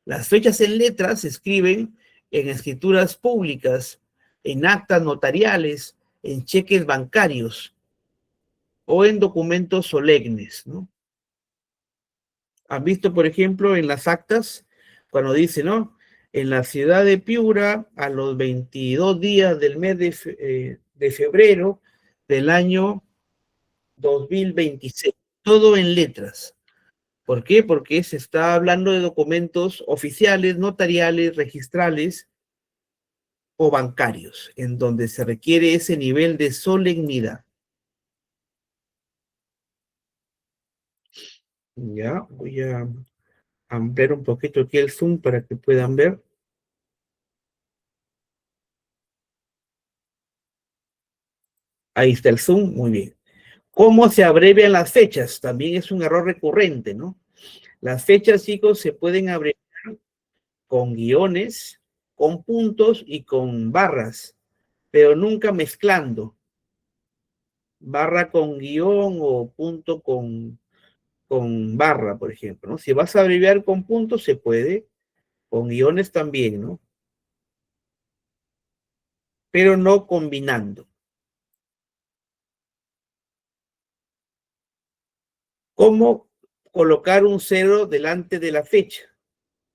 Las fechas en letras se escriben en escrituras públicas, en actas notariales, en cheques bancarios o en documentos solemnes, ¿no? ¿Han visto, por ejemplo, en las actas, cuando dice, ¿no? En la ciudad de Piura, a los 22 días del mes de febrero del año 2026, todo en letras. ¿Por qué? Porque se está hablando de documentos oficiales, notariales, registrales o bancarios, en donde se requiere ese nivel de solemnidad. Ya, voy a ampliar un poquito aquí el zoom para que puedan ver. Ahí está el zoom, muy bien. ¿Cómo se abrevian las fechas? También es un error recurrente, ¿no? Las fechas, chicos, se pueden abreviar con guiones, con puntos y con barras, pero nunca mezclando barra con guión o punto con barra, por ejemplo, ¿no? Si vas a abreviar con puntos, se puede, con guiones también, ¿no? Pero no combinando. ¿Cómo colocar un cero delante de la fecha?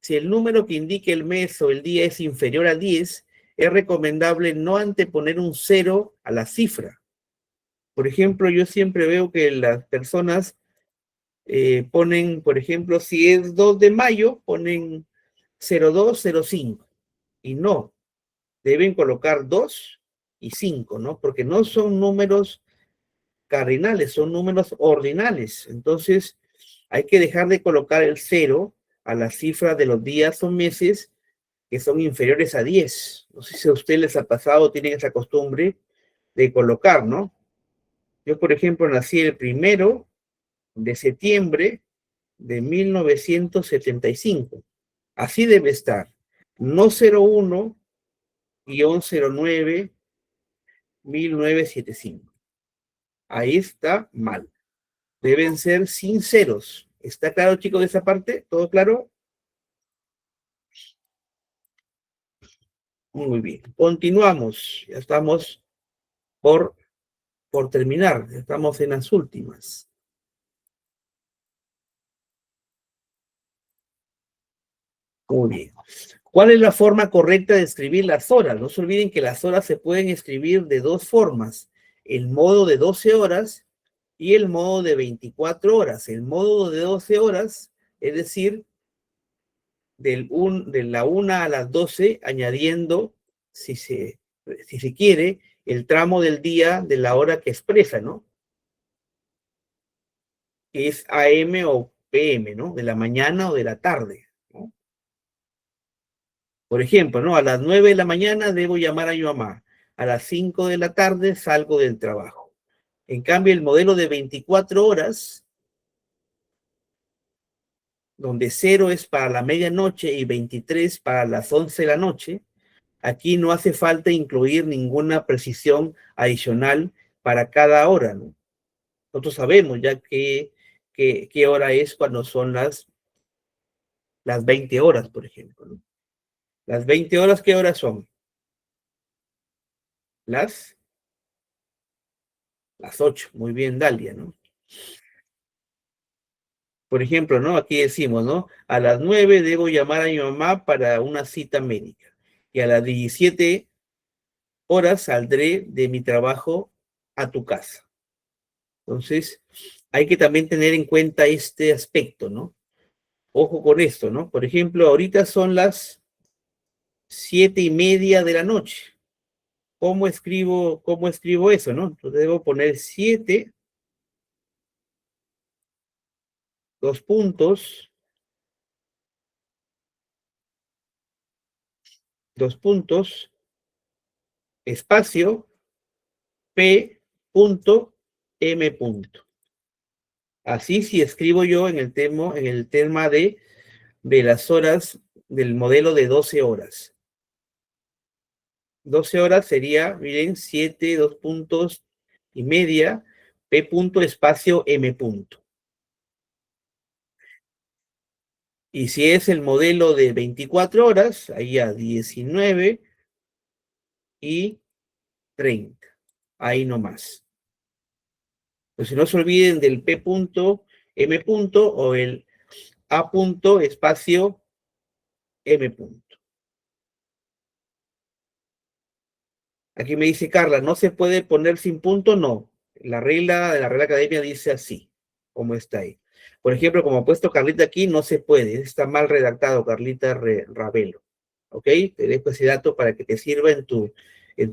Si el número que indique el mes o el día es inferior a 10, es recomendable no anteponer un cero a la cifra. Por ejemplo, yo siempre veo que las personas ponen, por ejemplo, si es 2 de mayo, ponen 0205. Y no, deben colocar 2 y 5, ¿no? Porque no son números cardinales, son números ordinales. Entonces, hay que dejar de colocar el cero a la cifra de los días o meses que son inferiores a 10. No sé si a ustedes les ha pasado, tienen esa costumbre de colocar, ¿no? Yo, por ejemplo, nací el 1 de septiembre de 1975. Así debe estar. No 01-09-1975. Ahí está mal. Deben ser sinceros. ¿Está claro, chicos, de esa parte? ¿Todo claro? Muy bien. Continuamos. Ya estamos por, por terminar. Ya estamos en las últimas. Muy bien. ¿Cuál es la forma correcta de escribir las horas? No se olviden que las horas se pueden escribir de dos formas. El modo de 12 horas y el modo de 24 horas. El modo de 12 horas, es decir, de la 1 a las 12, añadiendo, si se quiere, el tramo del día de la hora que expresa, ¿no? Que es AM o PM, ¿no? De la mañana o de la tarde, ¿no? Por ejemplo, ¿no? A las 9 de la mañana debo llamar a mi mamá. A las 5 de la tarde salgo del trabajo. En cambio, el modelo de 24 horas, donde 0 es para la medianoche y 23 para las 11 de la noche, aquí no hace falta incluir ninguna precisión adicional para cada hora, ¿no? Nosotros sabemos ya qué hora es cuando son las 20 horas, por ejemplo, ¿no? Las 20 horas, ¿qué horas son? Las, las 8. Muy bien, Dalia, ¿no? Por ejemplo, ¿no? Aquí decimos, ¿no? A las 9 debo llamar a mi mamá para una cita médica. Y a las 17 horas saldré de mi trabajo a tu casa. Entonces, hay que también tener en cuenta este aspecto, ¿no? Ojo con esto, ¿no? Por ejemplo, ahorita son las 7:30 de la noche. ¿Cómo escribo eso, no? Entonces debo poner 7, dos puntos, dos puntos, espacio, P, punto, M, punto. Así si escribo yo en el tema de las horas del modelo de 12 horas. 12 horas sería, miren, 7, dos puntos y media, P punto, espacio, M punto. Y si es el modelo de 24 horas, ahí a 19 y 30. Ahí nomás. Pues no se olviden del P punto, M punto o el A punto, espacio, M punto. Aquí me dice Carla, ¿no se puede poner sin punto? No. La regla de la Real Academia dice así, como está ahí. Por ejemplo, como ha puesto Carlita aquí, no se puede. Está mal redactado, Carlita Ravelo. ¿Ok? Te dejo ese dato para que te sirva en tu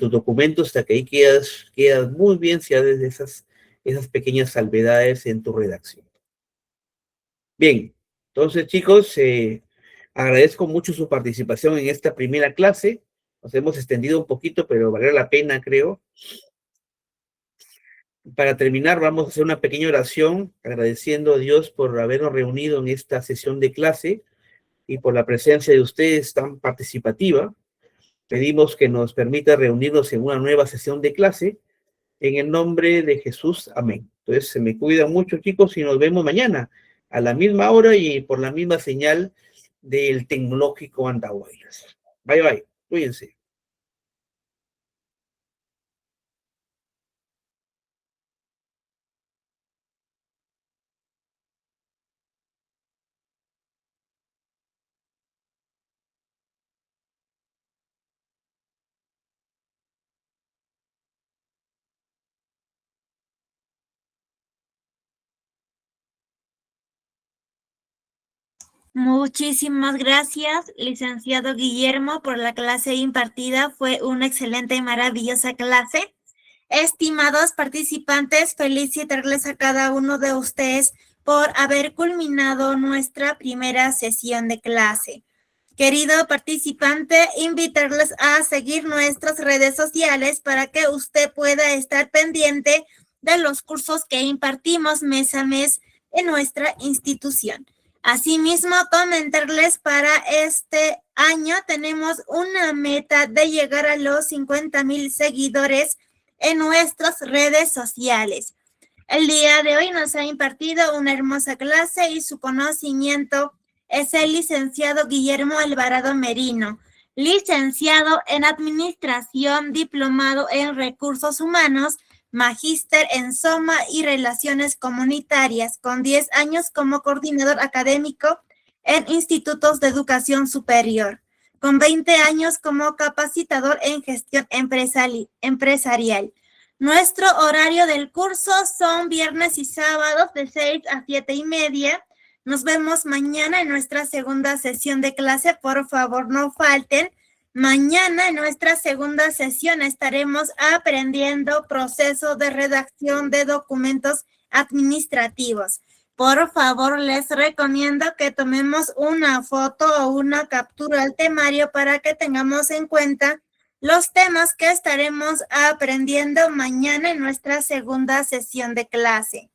documento hasta que ahí quedas muy bien si haces esas pequeñas salvedades en tu redacción. Bien, entonces chicos, agradezco mucho su participación en esta primera clase. Nos hemos extendido un poquito, pero valió la pena, creo. Para terminar, vamos a hacer una pequeña oración agradeciendo a Dios por habernos reunido en esta sesión de clase y por la presencia de ustedes tan participativa. Pedimos que nos permita reunirnos en una nueva sesión de clase. En el nombre de Jesús, amén. Entonces, se me cuidan mucho, chicos, y nos vemos mañana a la misma hora y por la misma señal del Tecnológico Andahuaylas. Bye, bye. Cuídense. Muchísimas gracias, licenciado Guillermo, por la clase impartida. Fue una excelente y maravillosa clase. Estimados participantes, felicitarles a cada uno de ustedes por haber culminado nuestra primera sesión de clase. Querido participante, invitarles a seguir nuestras redes sociales para que usted pueda estar pendiente de los cursos que impartimos mes a mes en nuestra institución. Asimismo, comentarles para este año tenemos una meta de llegar a los 50,000 seguidores en nuestras redes sociales. El día de hoy nos ha impartido una hermosa clase y su conocimiento es el licenciado Guillermo Alvarado Merino, licenciado en Administración, diplomado en Recursos Humanos, magíster en Soma y Relaciones Comunitarias, con 10 años como coordinador académico en institutos de educación superior, con 20 años como capacitador en gestión empresarial. Nuestro horario del curso son viernes y sábados de 6 a 7:30. Nos vemos mañana en nuestra segunda sesión de clase. Por favor, no falten. Mañana en nuestra segunda sesión estaremos aprendiendo proceso de redacción de documentos administrativos. Por favor, les recomiendo que tomemos una foto o una captura al temario para que tengamos en cuenta los temas que estaremos aprendiendo mañana en nuestra segunda sesión de clase.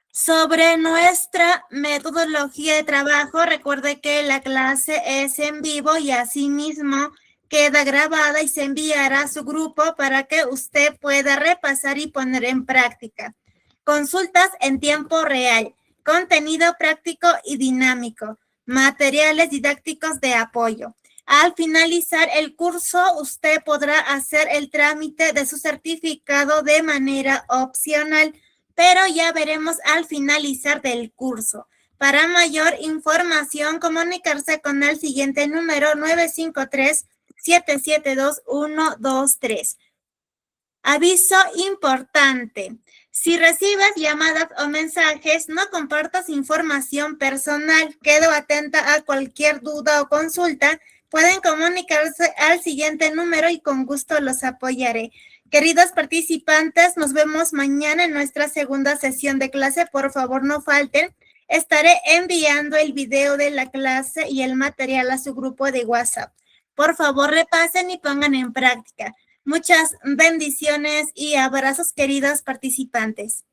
Sobre nuestra metodología de trabajo, recuerde que la clase es en vivo y asimismo queda grabada y se enviará a su grupo para que usted pueda repasar y poner en práctica. Consultas en tiempo real, contenido práctico y dinámico, materiales didácticos de apoyo. Al finalizar el curso, usted podrá hacer el trámite de su certificado de manera opcional, pero ya veremos al finalizar del curso. Para mayor información, comunicarse con el siguiente número 953-772-123. Aviso importante. Si recibes llamadas o mensajes, no compartas información personal. Quedo atenta a cualquier duda o consulta. Pueden comunicarse al siguiente número y con gusto los apoyaré. Queridos participantes, nos vemos mañana en nuestra segunda sesión de clase. Por favor, no falten. Estaré enviando el video de la clase y el material a su grupo de WhatsApp. Por favor, repasen y pongan en práctica. Muchas bendiciones y abrazos, queridos participantes.